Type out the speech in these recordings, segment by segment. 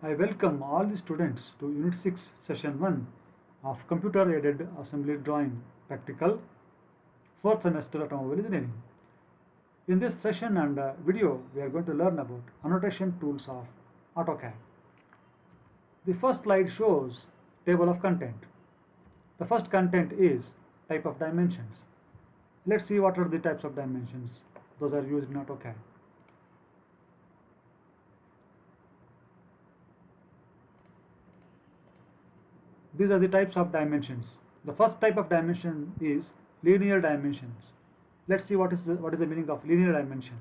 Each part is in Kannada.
I welcome all the students to Unit 6, Session 1 of Computer Aided Assembly Drawing Practical, 4th semester Automobile Engineering. In this session and video, we are going to learn about annotation tools of AutoCAD. The first slide shows table of content. The first content is type of dimensions. Let's see what are the types of dimensions. Those are used in AutoCAD. These are the types of dimensions. The first type of dimension is linear dimensions. Let's see what is the meaning of linear dimension.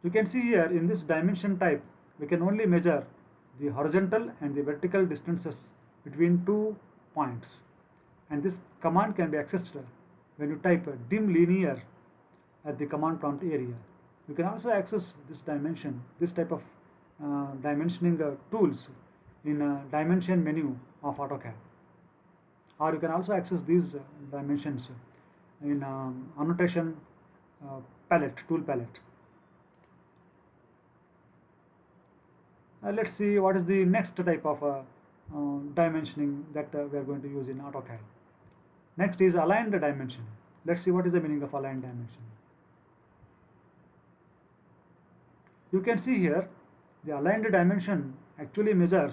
You can see here in this dimension type, we can only measure the horizontal and the vertical distances between 2 points. And this command can be accessed when you type dim linear at the command prompt area. You can also access this dimension, this type of dimensioning tools in dimension menu of AutoCAD, or you can also access these dimensions in annotation palette, tool palette. Let's see what is the next type of dimensioning that we are going to use in AutoCAD. Next is aligned dimension. Let's see what is the meaning of aligned dimension. You can see here the aligned dimension actually measures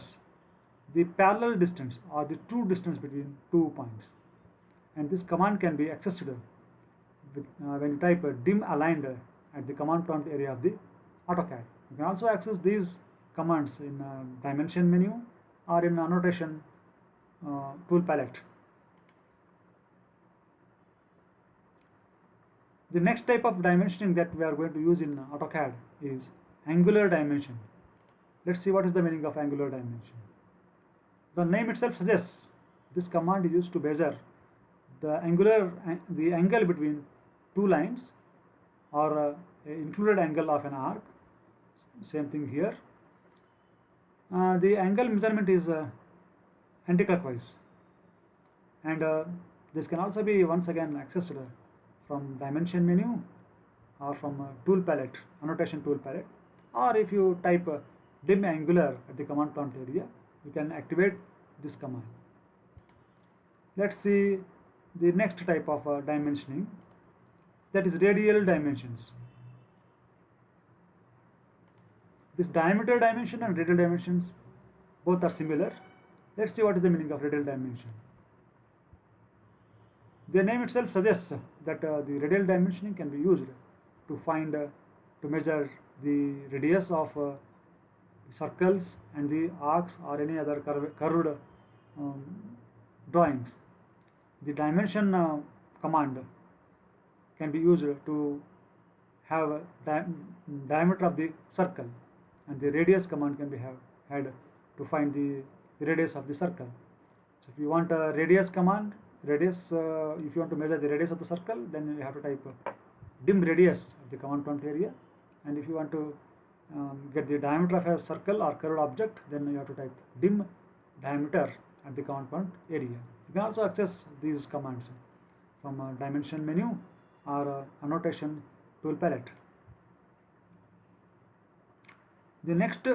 the parallel distance or the true distance between 2 points, and this command can be accessed when you type dim aligned at the command prompt area of the AutoCAD. You can also access these commands in dimension menu or in annotation tool palette. The next type of dimensioning that we are going to use in AutoCAD is angular dimension. Let's see what is the meaning of angular dimension. The name itself suggests this command is used to measure the angle between two lines, or included angle of an arc. Same thing here. The angle measurement is anti-clockwise, and this can also be once again accessed from dimension menu or from tool palette, annotation tool palette, or if you type dim angular at the command prompt area, you can activate this command. Let's see the next type of dimensioning, that is radial dimensions. This diameter dimension and radial dimensions both are similar. Let's see what is the meaning of radial dimension. The name itself suggests that the radial dimensioning can be used to find to measure the radius of circles and the arcs or any other curved drawings. The dimension command can be used to have a diameter of the circle, and the radius command can be had to find the radius of the circle. So if you want a radius command, if you want to measure the radius of the circle, then you have to type dim radius of the command prompt area, and if you want to get the diameter of a circle or curved object, then you have to type dim diameter at the command prompt area. You can also access these commands from dimension menu or annotation tool palette. The next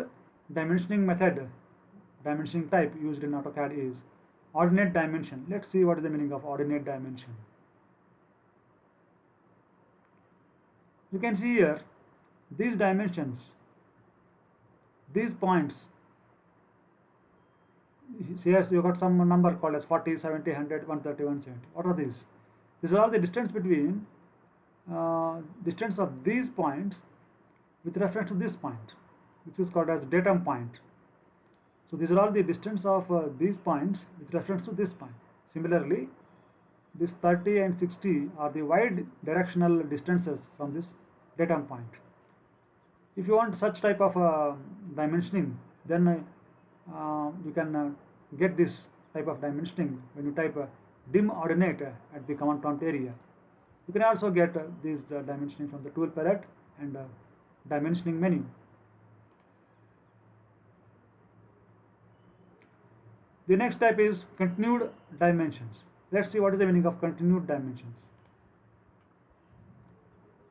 dimensioning method, dimensioning type used in AutoCAD is ordinate dimension. Let's see what is the meaning of ordinate dimension. You can see here these dimensions, these points. Here you got some number called as 40, 70, 100, 130, 170. What are these? These are all the distance between distance of these points with reference to this point, which is called as datum point. So these are all the distance of these points with reference to this point. Similarly, this 30 and 60 are the wide directional distances from this datum point. If you want such type of dimensioning, then you can get this type of dimensioning when you type dim ordinate at the command prompt area. You can also get this dimensioning from the tool palette and dimensioning menu. The next type is continued dimensions. Let's see what is the meaning of continued dimensions.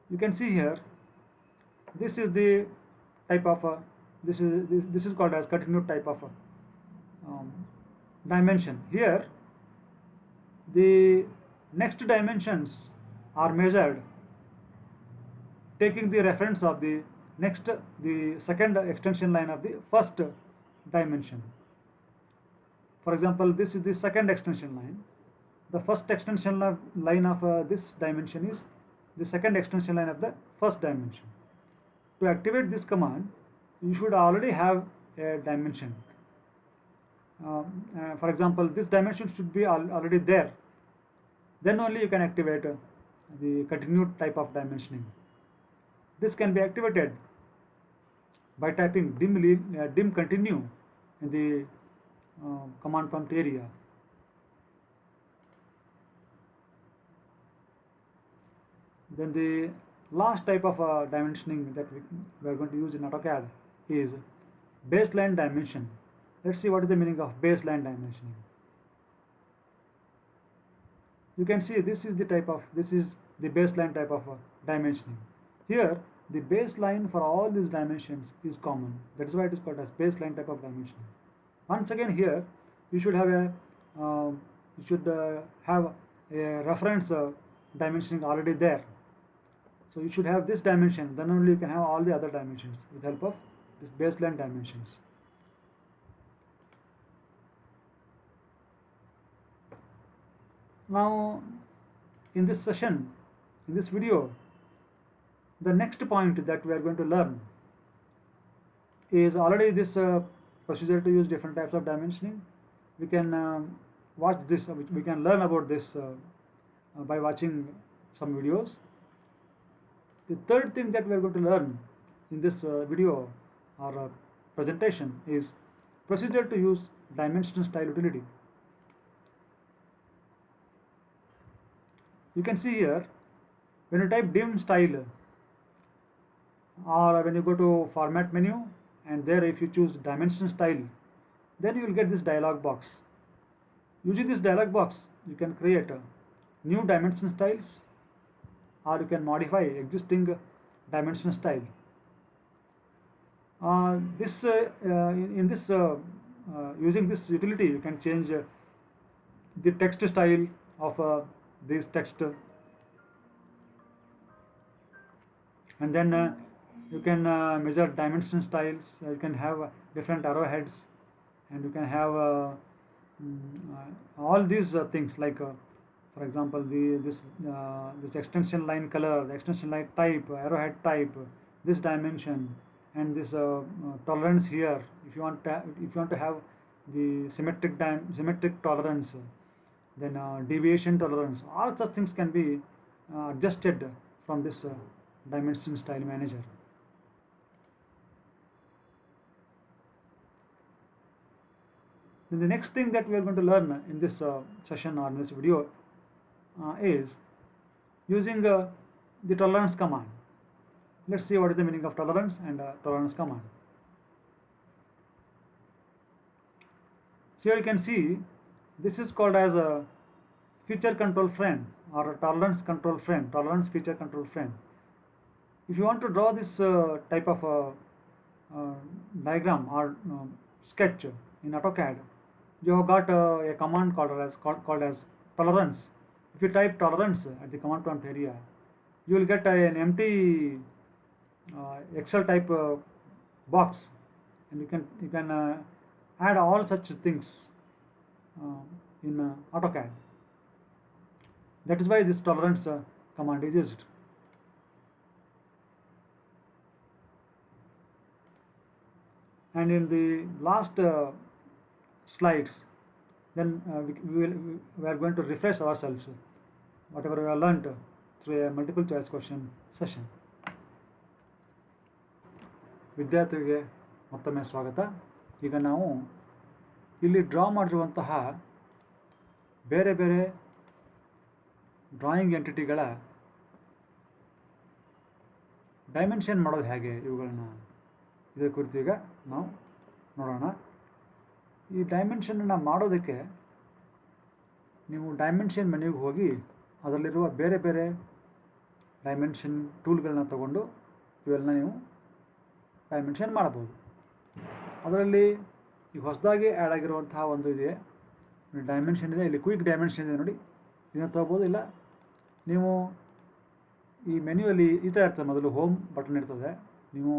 You can see here, this is the type of this is called as continued type of dimension. Here the next dimensions are measured taking the reference of the second extension line of the first dimension. For example, this is the second extension line. The first extension line of this dimension is the second extension line of the first dimension. To activate this command, you should already have a dimension. For example, this dimension should be already there. Then only you can activate the continued type of dimensioning. This can be activated by typing dim continue in the command prompt area. Then the last type of dimensioning that we are going to use in AutoCAD is baseline dimension. Let's see what is the meaning of baseline dimensioning. You can see this is the baseline type of dimensioning. Here the baseline for all these dimensions is common. That is why it is called as baseline type of dimensioning. Once again, here you should have a reference dimensioning already there. So you should have this dimension, then only you can have all the other dimensions with help of this baseline dimensions. Now in this session, in this video, the next point that we are going to learn is already this procedure to use different types of dimensioning. We can watch this, we can learn about this by watching some videos. The third thing that we are going to learn in this video or presentation is procedure to use dimension style utility. You can see here, when you type dim style or when you go to format menu, and there if you choose dimension style, then you will get this dialog box. Using this dialog box, you can create new dimension styles, or you can modify existing dimension style. Using this utility, you can change the text style of this text, and then you can measure dimension styles. You can have different arrowheads, and you can have all these things like for example this extension line color, the extension line type, arrowhead type, this dimension, and this tolerance here. If you want to have the symmetric tolerance, then deviation tolerance, all such things can be adjusted from this dimension style manager. Then the next thing that we are going to learn in this session or in this video is using the tolerance command. Let's see what is the meaning of tolerance and tolerance command. Here you can see this is called as a feature control frame or a tolerance control frame, tolerance feature control frame. If you want to draw this type of diagram or sketch in AutoCAD, you have got a command called as tolerance. If you type tolerance at the command prompt area, you will get an empty Excel type box, and you can add all such things in AutoCAD. That is why this tolerance command is used. And in the last slides, then we are going to refresh ourselves whatever we have learned through a multiple choice question session. ವಿದ್ಯಾರ್ಥಿಗಳಿಗೆ ಮತ್ತೊಮ್ಮೆ ಸ್ವಾಗತ. ಈಗ ನಾವು ಇಲ್ಲಿ ಡ್ರಾ ಮಾಡಿರುವಂತಹ ಬೇರೆ ಬೇರೆ ಡ್ರಾಯಿಂಗ್ ಎಂಟಿಟಿಗಳ ಡೈಮೆನ್ಷನ್ ಮಾಡೋದು ಹೇಗೆ, ಇದರ ಕುರಿತು ಈಗ ನಾವು ನೋಡೋಣ. ಈ ಡೈಮೆನ್ಷನನ್ನು ಮಾಡೋದಕ್ಕೆ ನೀವು ಡೈಮೆನ್ಷನ್ ಮೆನ್ಯೂಗೆ ಹೋಗಿ ಅದರಲ್ಲಿರುವ ಬೇರೆ ಬೇರೆ ಡೈಮೆನ್ಷನ್ ಟೂಲ್ಗಳನ್ನ ತಗೊಂಡು ಇವೆಲ್ಲ ನೀವು ಡೈಮೆನ್ಷನ್ ಮಾಡ್ಬೋದು. ಅದರಲ್ಲಿ ಈಗ ಹೊಸದಾಗಿ ಆ್ಯಡ್ ಆಗಿರುವಂತಹ ಒಂದು ಇದೆ ಡೈಮೆನ್ಷನ್ ಇದೆ, ಇಲ್ಲಿ ಕ್ವಿಕ್ ಡೈಮೆನ್ಷನ್ ಇದೆ ನೋಡಿ, ಇದನ್ನು ತೊಗೋಬೋದು. ಇಲ್ಲ ನೀವು ಈ ಮೆನ್ಯುವಲ್ಲಿ ಈ ಥರ ಇರ್ತದೆ, ಮೊದಲು ಹೋಮ್ ಬಟನ್ ಇರ್ತದೆ, ನೀವು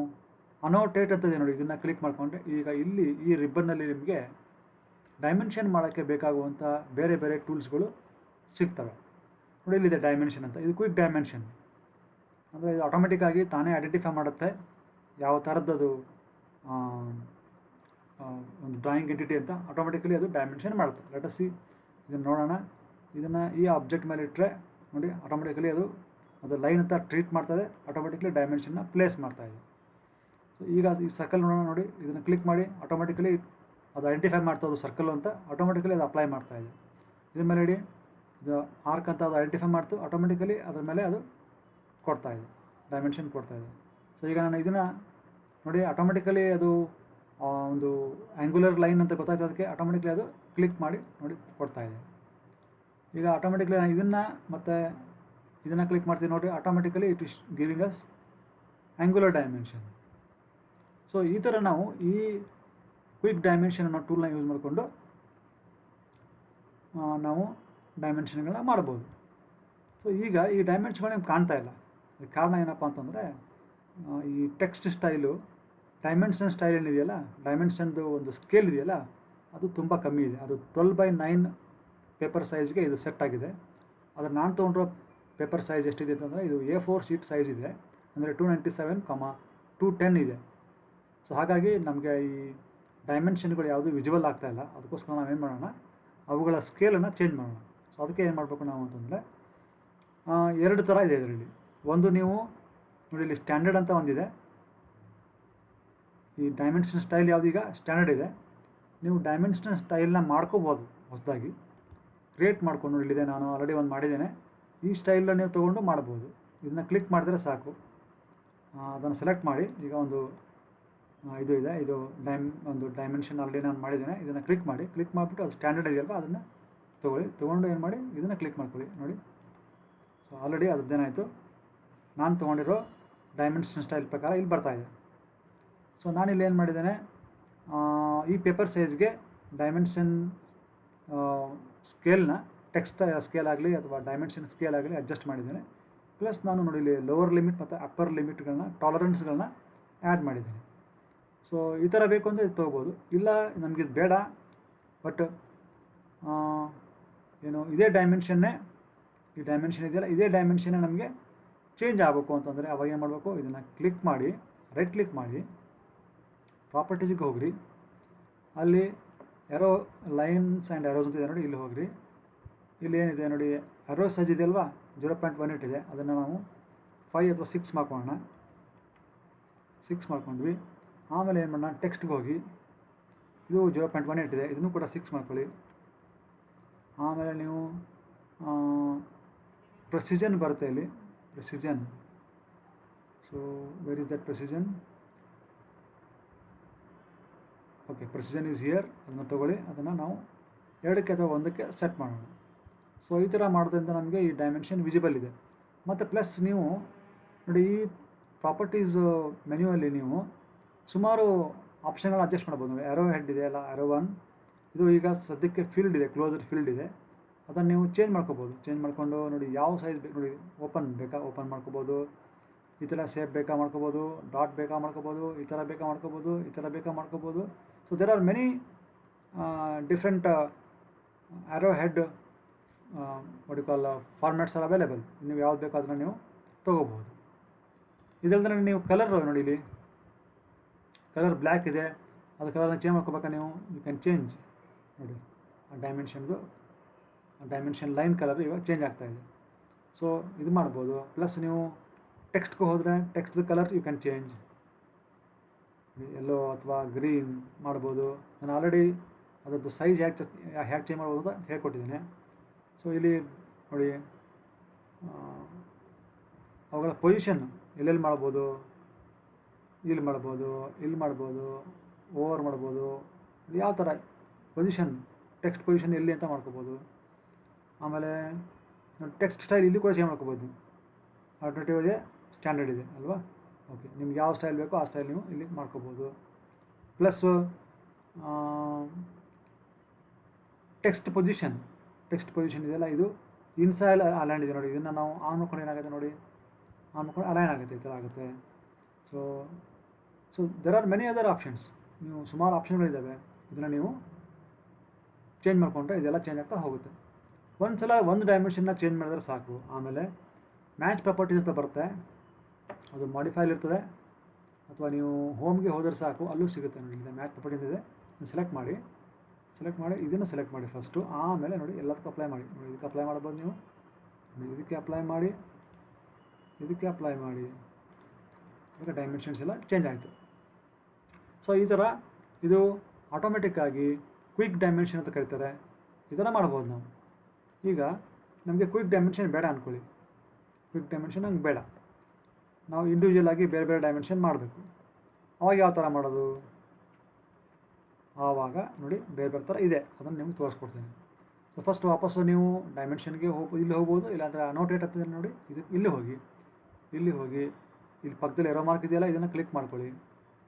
ಅನೋಟೇಟ್ ಅಂತದೆ ನೋಡಿ, ಇದನ್ನು ಕ್ಲಿಕ್ ಮಾಡಿಕೊಂಡ್ರೆ ಈಗ ಇಲ್ಲಿ ಈ ರಿಬ್ಬನ್ನಲ್ಲಿ ನಿಮಗೆ ಡೈಮೆನ್ಷನ್ ಮಾಡೋಕ್ಕೆ ಬೇಕಾಗುವಂಥ ಬೇರೆ ಬೇರೆ ಟೂಲ್ಸ್ಗಳು ಸಿಗ್ತವೆ ನೋಡಿ. ಇಲ್ಲಿದೆ ಡೈಮೆನ್ಷನ್ ಅಂತ, ಇದು ಕ್ವಿಕ್ ಡೈಮೆನ್ಷನ್ ಅಂದರೆ ಇದು ಆಟೋಮೆಟಿಕ್ಕಾಗಿ ತಾನೇ ಐಡೆಂಟಿಫೈ ಮಾಡುತ್ತೆ ಯಾವ ಥರದ್ದದು ಒಂದು ಡ್ರಾಯಿಂಗ್ ಎಂಟಿಟಿ ಅಂತ ಆಟೋಮೆಟಿಕಲಿ ಅದು ಡೈಮೆನ್ಷನ್ ಮಾಡುತ್ತೆ. ಲೆಟ್ ಅಸ್ ಸಿ, ಇದನ್ನು ನೋಡೋಣ. ಇದನ್ನು ಈ ಆಬ್ಜೆಕ್ಟ್ ಮೇಲೆ ಇಟ್ಟರೆ ನೋಡಿ ಆಟೋಮೆಟಿಕಲಿ ಅದು ಲೈನ್ ಅಂತ ಟ್ರೀಟ್ ಮಾಡ್ತದೆ, ಆಟೋಮೆಟಿಕಲಿ ಡೈಮೆನ್ಷನ್ನ ಪ್ಲೇಸ್ ಮಾಡ್ತಾಯಿದೆ. ಸೊ ಈಗ ಈ ಸರ್ಕಲ್ ನೋಡೋಣ ನೋಡಿ, ಇದನ್ನು ಕ್ಲಿಕ್ ಮಾಡಿ ಆಟೋಮೆಟಿಕಲಿ ಅದು ಐಡೆಂಟಿಫೈ ಮಾಡ್ತದೆ ಸರ್ಕಲ್ ಅಂತ, ಆಟೋಮೆಟಿಕಲಿ ಅದು ಅಪ್ಲೈ ಮಾಡ್ತಾಯಿದೆ. ಇದ್ರ ಮೇಲೆ ಇಡಿ, ಇದು ಆರ್ಕ್ ಅಂತ ಅದು ಐಡೆಂಟಿಫೈ ಮಾಡ್ತು, ಆಟೋಮೆಟಿಕಲಿ ಅದ್ರ ಮೇಲೆ ಅದು ಕೊಡ್ತಾಯಿದೆ, ಡೈಮೆನ್ಷನ್ ಕೊಡ್ತಾಯಿದೆ. ಸೊ ಈಗ ನಾನು ಇದನ್ನು ನೋಡಿ ಆಟೋಮೆಟಿಕಲಿ ಅದು ಒಂದು ಆ್ಯಂಗುಲರ್ ಲೈನ್ ಅಂತ ಗೊತ್ತಾಯ್ತು, ಅದಕ್ಕೆ ಆಟೋಮೆಟಿಕ್ಲಿ ಅದು ಕ್ಲಿಕ್ ಮಾಡಿ ನೋಡಿ ಕೊಡ್ತಾಯಿದೆ. ಈಗ ಆಟೋಮೆಟಿಕ್ಲಿ ನಾನು ಇದನ್ನು ಮತ್ತು ಇದನ್ನು ಕ್ಲಿಕ್ ಮಾಡ್ತೀನಿ ನೋಡಿ, automatically it is giving us angular dimension. So ಈ ಥರ ನಾವು ಈ ಕ್ವಿಕ್ ಡೈಮೆನ್ಷನ್ ಅನ್ನೋ ಟೂಲ್ನ ಯೂಸ್ ಮಾಡಿಕೊಂಡು ನಾವು ಡೈಮೆನ್ಷನ್ಗಳನ್ನ ಮಾಡ್ಬೋದು. ಸೊ ಈಗ ಈ ಡೈಮೆನ್ಷನ್ಗಳು ನಿಮ್ಗೆ ಕಾಣ್ತಾ ಇಲ್ಲ, ಅದಕ್ಕೆ ಕಾರಣ ಏನಪ್ಪ ಅಂತಂದರೆ ಈ ಟೆಕ್ಸ್ಟ್ ಸ್ಟೈಲು ಡೈಮೆನ್ಷನ್ ಸ್ಟೈಲ್ ಏನಿದೆಯಲ್ಲ, ಡೈಮೆನ್ಷನ್ದು ಒಂದು ಸ್ಕೇಲ್ ಇದೆಯಲ್ಲ ಅದು ತುಂಬ ಕಮ್ಮಿ ಇದೆ. ಅದು 12:9 ಪೇಪರ್ ಸೈಜ್ಗೆ ಇದು ಸೆಟ್ ಆಗಿದೆ. ಅದು ನಾನು ತೊಗೊಂಡಿರೋ ಪೇಪರ್ ಸೈಜ್ ಎಷ್ಟಿದೆ ಅಂತಂದರೆ ಇದು A4 ಶೀಟ್ ಸೈಜ್ ಇದೆ, ಅಂದರೆ 297,210 ಇದೆ. ಸೊ ಹಾಗಾಗಿ ನಮಗೆ ಈ ಡೈಮೆನ್ಷನ್ಗಳು ಯಾವುದು ವಿಜುವಲ್ ಆಗ್ತಾಯಿಲ್ಲ, ಅದಕ್ಕೋಸ್ಕರ ನಾವೇನು ಮಾಡೋಣ, ಅವುಗಳ ಸ್ಕೇಲನ್ನು ಚೇಂಜ್ ಮಾಡೋಣ. ಸೊ ಅದಕ್ಕೆ ಏನು ಮಾಡಬೇಕು ನಾವು ಅಂತಂದರೆ ಎರಡು ಥರ ಇದೆ ಇದರಲ್ಲಿ. ಒಂದು ನೀವು ನೋಡಿ ಇಲ್ಲಿ ಸ್ಟ್ಯಾಂಡರ್ಡ್ ಅಂತ ಒಂದಿದೆ, ಈ ಡೈಮೆನ್ಷನ್ ಸ್ಟೈಲ್ ಯಾವುದೀಗ ಸ್ಟ್ಯಾಂಡರ್ಡ್ ಇದೆ. ನೀವು ಡೈಮೆನ್ಷನ್ ಸ್ಟೈಲ್ನ ಮಾಡ್ಕೋಬೋದು, ಹೊಸದಾಗಿ ಕ್ರಿಯೇಟ್ ಮಾಡ್ಕೊಂಡು ನೋಡಿ, ಇಲ್ಲಿದೆ, ನಾನು ಆಲ್ರೆಡಿ ಒಂದು ಮಾಡಿದ್ದೇನೆ. ಈ ಸ್ಟೈಲನ್ನ ನೀವು ತೊಗೊಂಡು ಮಾಡ್ಬೋದು. ಇದನ್ನು ಕ್ಲಿಕ್ ಮಾಡಿದ್ರೆ ಸಾಕು, ಅದನ್ನು ಸೆಲೆಕ್ಟ್ ಮಾಡಿ. ಈಗ ಒಂದು ಇದು ಇದೆ, ಇದು ಒಂದು ಡೈಮೆನ್ಷನ್ ಆಲ್ರೆಡಿ ನಾನು ಮಾಡಿದ್ದೇನೆ. ಇದನ್ನು ಕ್ಲಿಕ್ ಮಾಡಿಬಿಟ್ಟು ಅದು ಸ್ಟ್ಯಾಂಡರ್ಡ್ ಇದೆಯಲ್ವ ಅದನ್ನು ತೊಗೊಂಡು ಏನು ಮಾಡಿ ಇದನ್ನು ಕ್ಲಿಕ್ ಮಾಡ್ಕೊಳ್ಳಿ ನೋಡಿ. ಸೊ ಆಲ್ರೆಡಿ ಅದೇನಾಯಿತು, ನಾನು ತೊಗೊಂಡಿರೋ ಡೈಮೆನ್ಷನ್ ಸ್ಟೈಲ್ ಪ್ರಕಾರ ಇಲ್ಲಿ ಬರ್ತಾಯಿದೆ. ಸೊ ನಾನಿಲ್ಲಿ ಏನು ಮಾಡಿದ್ದೇನೆ, ಈ ಪೇಪರ್ ಸೈಜ್ಗೆ ಡೈಮೆನ್ಷನ್ ಸ್ಕೇಲ್ನ ಟೆಕ್ಸ್ಟ್ ಸ್ಕೇಲ್ ಆಗಲಿ ಅಥವಾ ಡೈಮೆನ್ಷನ್ ಸ್ಕೇಲ್ ಆಗಲಿ ಅಡ್ಜಸ್ಟ್ ಮಾಡಿದ್ದೇನೆ. ಪ್ಲಸ್ ನಾನು ನೋಡಿ ಇಲ್ಲಿ ಲೋವರ್ ಲಿಮಿಟ್ ಮತ್ತು ಅಪ್ಪರ್ ಲಿಮಿಟ್ಗಳನ್ನ ಟಾಲರೆನ್ಸ್ಗಳನ್ನ ಆ್ಯಡ್ ಮಾಡಿದ್ದೀನಿ. ಸೊ ಈ ಥರ ಬೇಕು ಅಂದರೆ ಇದು ತೊಗೋಬೋದು. ಇಲ್ಲ ನಮಗಿದು ಬೇಡ, ಬಟ್ ಏನು ಇದೇ ಡೈಮೆನ್ಷನ್ನೇ, ಈ ಡೈಮೆನ್ಷನ್ ಇದೆಯಲ್ಲ ಇದೇ ಡೈಮೆನ್ಷನ್ನೇ ನಮಗೆ ಚೇಂಜ್ ಆಗಬೇಕು ಅಂತಂದರೆ ಅವಾಗ ಏನು ಮಾಡಬೇಕು, ಇದನ್ನು ಕ್ಲಿಕ್ ಮಾಡಿ ರೈಟ್ ಕ್ಲಿಕ್ ಮಾಡಿ ಪ್ರಾಪರ್ಟೀಸ್ಗೆ ಹೋಗ್ರಿ. ಅಲ್ಲಿ ಎರೋ ಲೈನ್ಸ್ ಆ್ಯಂಡ್ ಎರೋಸ್ ಅಂತ ಇದೆ ನೋಡಿ, ಇಲ್ಲಿ ಹೋಗ್ರಿ. ಇಲ್ಲಿ ಏನಿದೆ ನೋಡಿ, ಎರೋ ಸೈಜ್ ಇದೆಯಲ್ವಾ 0.18 ಇದೆ, ಅದನ್ನು ನಾವು 5 ಅಥವಾ 6 ಮಾಡ್ಕೊಳ್ಳೋಣ. 6 ಮಾಡ್ಕೊಂಡ್ವಿ. ಆಮೇಲೆ ಏನು ಮಾಡೋಣ, ಟೆಕ್ಸ್ಟ್ಗೆ ಹೋಗಿ, ಇದು 0.18 ಇದೆ, ಇದನ್ನು ಕೂಡ 6 ಮಾಡ್ಕೊಳ್ಳಿ. ಆಮೇಲೆ ನೀವು ಪ್ರೆಸಿಷನ್ ಬರುತ್ತೆ ಇಲ್ಲಿ, precision. So where is that precision? Okay, precision is here. ಅದನ್ನು ತೊಗೊಳ್ಳಿ, ಅದನ್ನು ನಾವು 2ಕ್ಕೆ ಅಥವಾ 1ಕ್ಕೆ ಸೆಟ್ ಮಾಡೋಣ. ಸೊ ಈ ಥರ ಮಾಡೋದ್ರಿಂದ ನಮಗೆ ಈ ಡೈಮೆನ್ಷನ್ ವಿಸಿಬಲ್ ಇದೆ. ಮತ್ತು ಪ್ಲಸ್ ನೀವು ನೋಡಿ, ಈ ಪ್ರಾಪರ್ಟೀಸ್ ಮೆನ್ಯುವಲ್ಲಿ ನೀವು ಸುಮಾರು ಆಪ್ಷನ್ಗಳು ಅಡ್ಜಸ್ಟ್ ಮಾಡ್ಬೋದು ನೋಡಿ. ಆರೋ ಹೆಡ್ ಇದೆ ಅಲ್ಲ, ಆರೋ 1, ಇದು ಈಗ ಸದ್ಯಕ್ಕೆ ಫೀಲ್ಡ್ ಇದೆ, ಕ್ಲೋಸ್ಡ್ ಫೀಲ್ಡ್ ಇದೆ, ಅದನ್ನು ನೀವು ಚೇಂಜ್ ಮಾಡ್ಕೋಬೋದು. ಚೇಂಜ್ ಮಾಡಿಕೊಂಡು ನೋಡಿ ಯಾವ ಸೈಜ್ ಬೇಕು ನೋಡಿ, ಓಪನ್ ಬೇಕಾ ಓಪನ್ ಮಾಡ್ಕೋಬೋದು, ಈ ಥರ ಶೇಪ್ ಬೇಕಾ ಮಾಡ್ಕೋಬೋದು, ಡಾಟ್ ಬೇಕಾ ಮಾಡ್ಕೋಬೋದು, ಈ ಥರ ಬೇಕಾ ಮಾಡ್ಕೋಬೋದು, ಈ ಥರ ಬೇಕಾ ಮಾಡ್ಕೋಬೋದು. So there are many different arrow head what you call formats are available. ನೀವು ಯಾವ್ದು ಬೇಕೋ ಅದನ್ನು ನೀವು ತೊಗೋಬೋದು. ಇದಲ್ಲದೆ ನೀವು ಕಲರ್ ನೋಡಿ, ಇಲ್ಲಿ ಕಲರ್ ಬ್ಲ್ಯಾಕ್ ಇದೆ, ಅದು ಕಲರ್ನ ಚೇಂಜ್ ಮಾಡ್ಕೋಬೇಕಾ ನೀವು, ಯು ಕ್ಯಾನ್ ಚೇಂಜ್ ನೋಡಿ. ಆ ಡೈಮೆನ್ಷನ್ ಲೈನ್ ಕಲರ್ ಇವಾಗ ಚೇಂಜ್ ಆಗ್ತಾಯಿದೆ. ಸೊ ಇದು ಮಾಡ್ಬೋದು. ಪ್ಲಸ್ ನೀವು ಟೆಕ್ಸ್ಟ್ಗೆ ಹೋದರೆ ಟೆಕ್ಸ್ಟ್ದು ಕಲರ್ ಯು ಕ್ಯಾನ್ ಚೇಂಜ್, ಎಲ್ಲೋ ಅಥವಾ ಗ್ರೀನ್ ಮಾಡ್ಬೋದು. ನಾನು ಆಲ್ರೆಡಿ ಅದರದ್ದು ಸೈಜ್ ಹೇಗೆ ಚೇಂಜ್ ಮಾಡ್ಬೋದು ಅಂತ ಹೇಳ್ಕೊಟ್ಟಿದ್ದೀನಿ. ಸೊ ಇಲ್ಲಿ ನೋಡಿ, ಅವುಗಳ ಪೊಸಿಷನ್ ಎಲ್ಲೆಲ್ಲಿ ಮಾಡ್ಬೋದು, ಇಲ್ಲಿ ಮಾಡ್ಬೋದು, ಇಲ್ಲಿ ಮಾಡ್ಬೋದು, ಓವರ್ ಮಾಡ್ಬೋದು, ಯಾವ ಥರ ಪೊಸಿಷನ್, ಟೆಕ್ಸ್ಟ್ ಪೊಸಿಷನ್ ಎಲ್ಲಿ ಅಂತ ಮಾಡ್ಕೋಬೋದು. ಆಮೇಲೆ ಟೆಕ್ಸ್ಟ್ ಸ್ಟೈಲ್ ಇಲ್ಲಿ ಕೂಡ ಚೇಂಜ್ ಮಾಡ್ಕೋಬೋದು. ಆಲ್ಟರ್ನೇಟಿವ್ ಇದೆ, ಸ್ಟ್ಯಾಂಡರ್ಡ್ ಇದೆ ಅಲ್ವಾ. ಓಕೆ, ನಿಮ್ಗೆ ಯಾವ ಸ್ಟೈಲ್ ಬೇಕೋ ಆ ಸ್ಟೈಲ್ ನೀವು ಇಲ್ಲಿ ಮಾಡ್ಕೋಬೋದು. ಪ್ಲಸ್ ಟೆಕ್ಸ್ಟ್ ಪೊಸಿಷನ್ ಇದೆಯಲ್ಲ, ಇದು ಇನ್ಸೈಡ್ ಅಲೈನ್ ಇದೆ ನೋಡಿ. ಇದನ್ನು ನಾವು ಆನ್ ಮಾಡ್ಕೊಂಡು ಏನಾಗುತ್ತೆ ನೋಡಿ, ಆನ್ ಮಾಡ್ಕೊಂಡು ಅಲೈನ್ ಆಗುತ್ತೆ, ಈ ಥರ ಆಗುತ್ತೆ. So there are many other options. ನೀವು ಸುಮಾರು ಆಪ್ಷನ್ಗಳಿದ್ದಾವೆ. ಇದನ್ನು ನೀವು ಚೇಂಜ್ ಮಾಡಿಕೊಂಡ್ರೆ ಇದೆಲ್ಲ ಚೇಂಜ್ ಆಗ್ತಾ ಹೋಗುತ್ತೆ. ಒಂದ್ಸಲ ಒಂದು ಡೈಮೆನ್ಷನ್ನ ಚೇಂಜ್ ಮಾಡಿದ್ರೆ ಸಾಕು. ಆಮೇಲೆ ಮ್ಯಾಚ್ ಪ್ರಾಪರ್ಟೀಸ್ ಅಂತ ಬರುತ್ತೆ, ಅದು ಮಾಡಿಫೈಲ್ ಇರ್ತದೆ, ಅಥವಾ ನೀವು ಹೋಮ್ಗೆ ಹೋದರೆ ಸಾಕು, ಅಲ್ಲೂ ಸಿಗುತ್ತೆ ನೋಡಿ. ಇಲ್ಲಿ ಮ್ಯಾಚ್ ಪ್ರಾಪರ್ಟೀಸ್ ಇದೆ, ಸೆಲೆಕ್ಟ್ ಮಾಡಿ ಇದನ್ನು ಸೆಲೆಕ್ಟ್ ಮಾಡಿ ಫಸ್ಟು. ಆಮೇಲೆ ನೋಡಿ ಎಲ್ಲದಕ್ಕೂ ಅಪ್ಲೈ ಮಾಡಿ. ನೋಡಿ ಇದಕ್ಕೆ ಅಪ್ಲೈ ಮಾಡ್ಬೋದು ನೀವು, ಇದಕ್ಕೆ ಅಪ್ಲೈ ಮಾಡಿ, ಈಗ ಡೈಮೆನ್ಷನ್ಸ್ ಎಲ್ಲ ಚೇಂಜ್ ಆಯಿತು. ಸೊ ಈ ಥರ ಇದು ಆಟೋಮೆಟಿಕ್ಕಾಗಿ ಕ್ವಿಕ್ ಡೈಮೆನ್ಷನ್ ಅಂತ ಕರೀತಾರೆ. ಈ ಥರ ಮಾಡ್ಬೋದು ನಾವು. ಈಗ ನಮಗೆ ಕ್ವಿಕ್ ಡೈಮೆನ್ಷನ್ ಬೇಡ ಅಂದ್ಕೊಳ್ಳಿ, ಕ್ವಿಕ್ ಡೈಮೆನ್ಷನ್ ಹಂಗೆ ಬೇಡ, ನಾವು ಇಂಡಿವಿಜುವಲ್ ಆಗಿ ಬೇರೆ ಬೇರೆ ಡೈಮೆನ್ಷನ್ ಮಾಡಬೇಕು. ಅವಾಗ ಯಾವ ಥರ ಮಾಡೋದು? ಆವಾಗ ನೋಡಿ ಬೇರೆ ಬೇರೆ ಥರ ಇದೆ, ಅದನ್ನು ನಿಮ್ಗೆ ತೋರಿಸ್ಕೊಡ್ತೀನಿ. ಸೊ ಫಸ್ಟ್ ವಾಪಸ್ಸು ನೀವು ಡೈಮೆನ್ಷನ್ಗೆ ಇಲ್ಲಿ ಹೋಗ್ಬೋದು, ಇಲ್ಲಾಂದರೆ ಅನೋಟೇಟ್ ಆಗ್ತದೆ ನೋಡಿ, ಇಲ್ಲಿ ಹೋಗಿ ಇಲ್ಲಿ ಪಕ್ಕದಲ್ಲಿ ಎರೋ ಮಾರ್ಕ್ ಇದೆಯಲ್ಲ, ಇದನ್ನು ಕ್ಲಿಕ್ ಮಾಡ್ಕೊಳ್ಳಿ.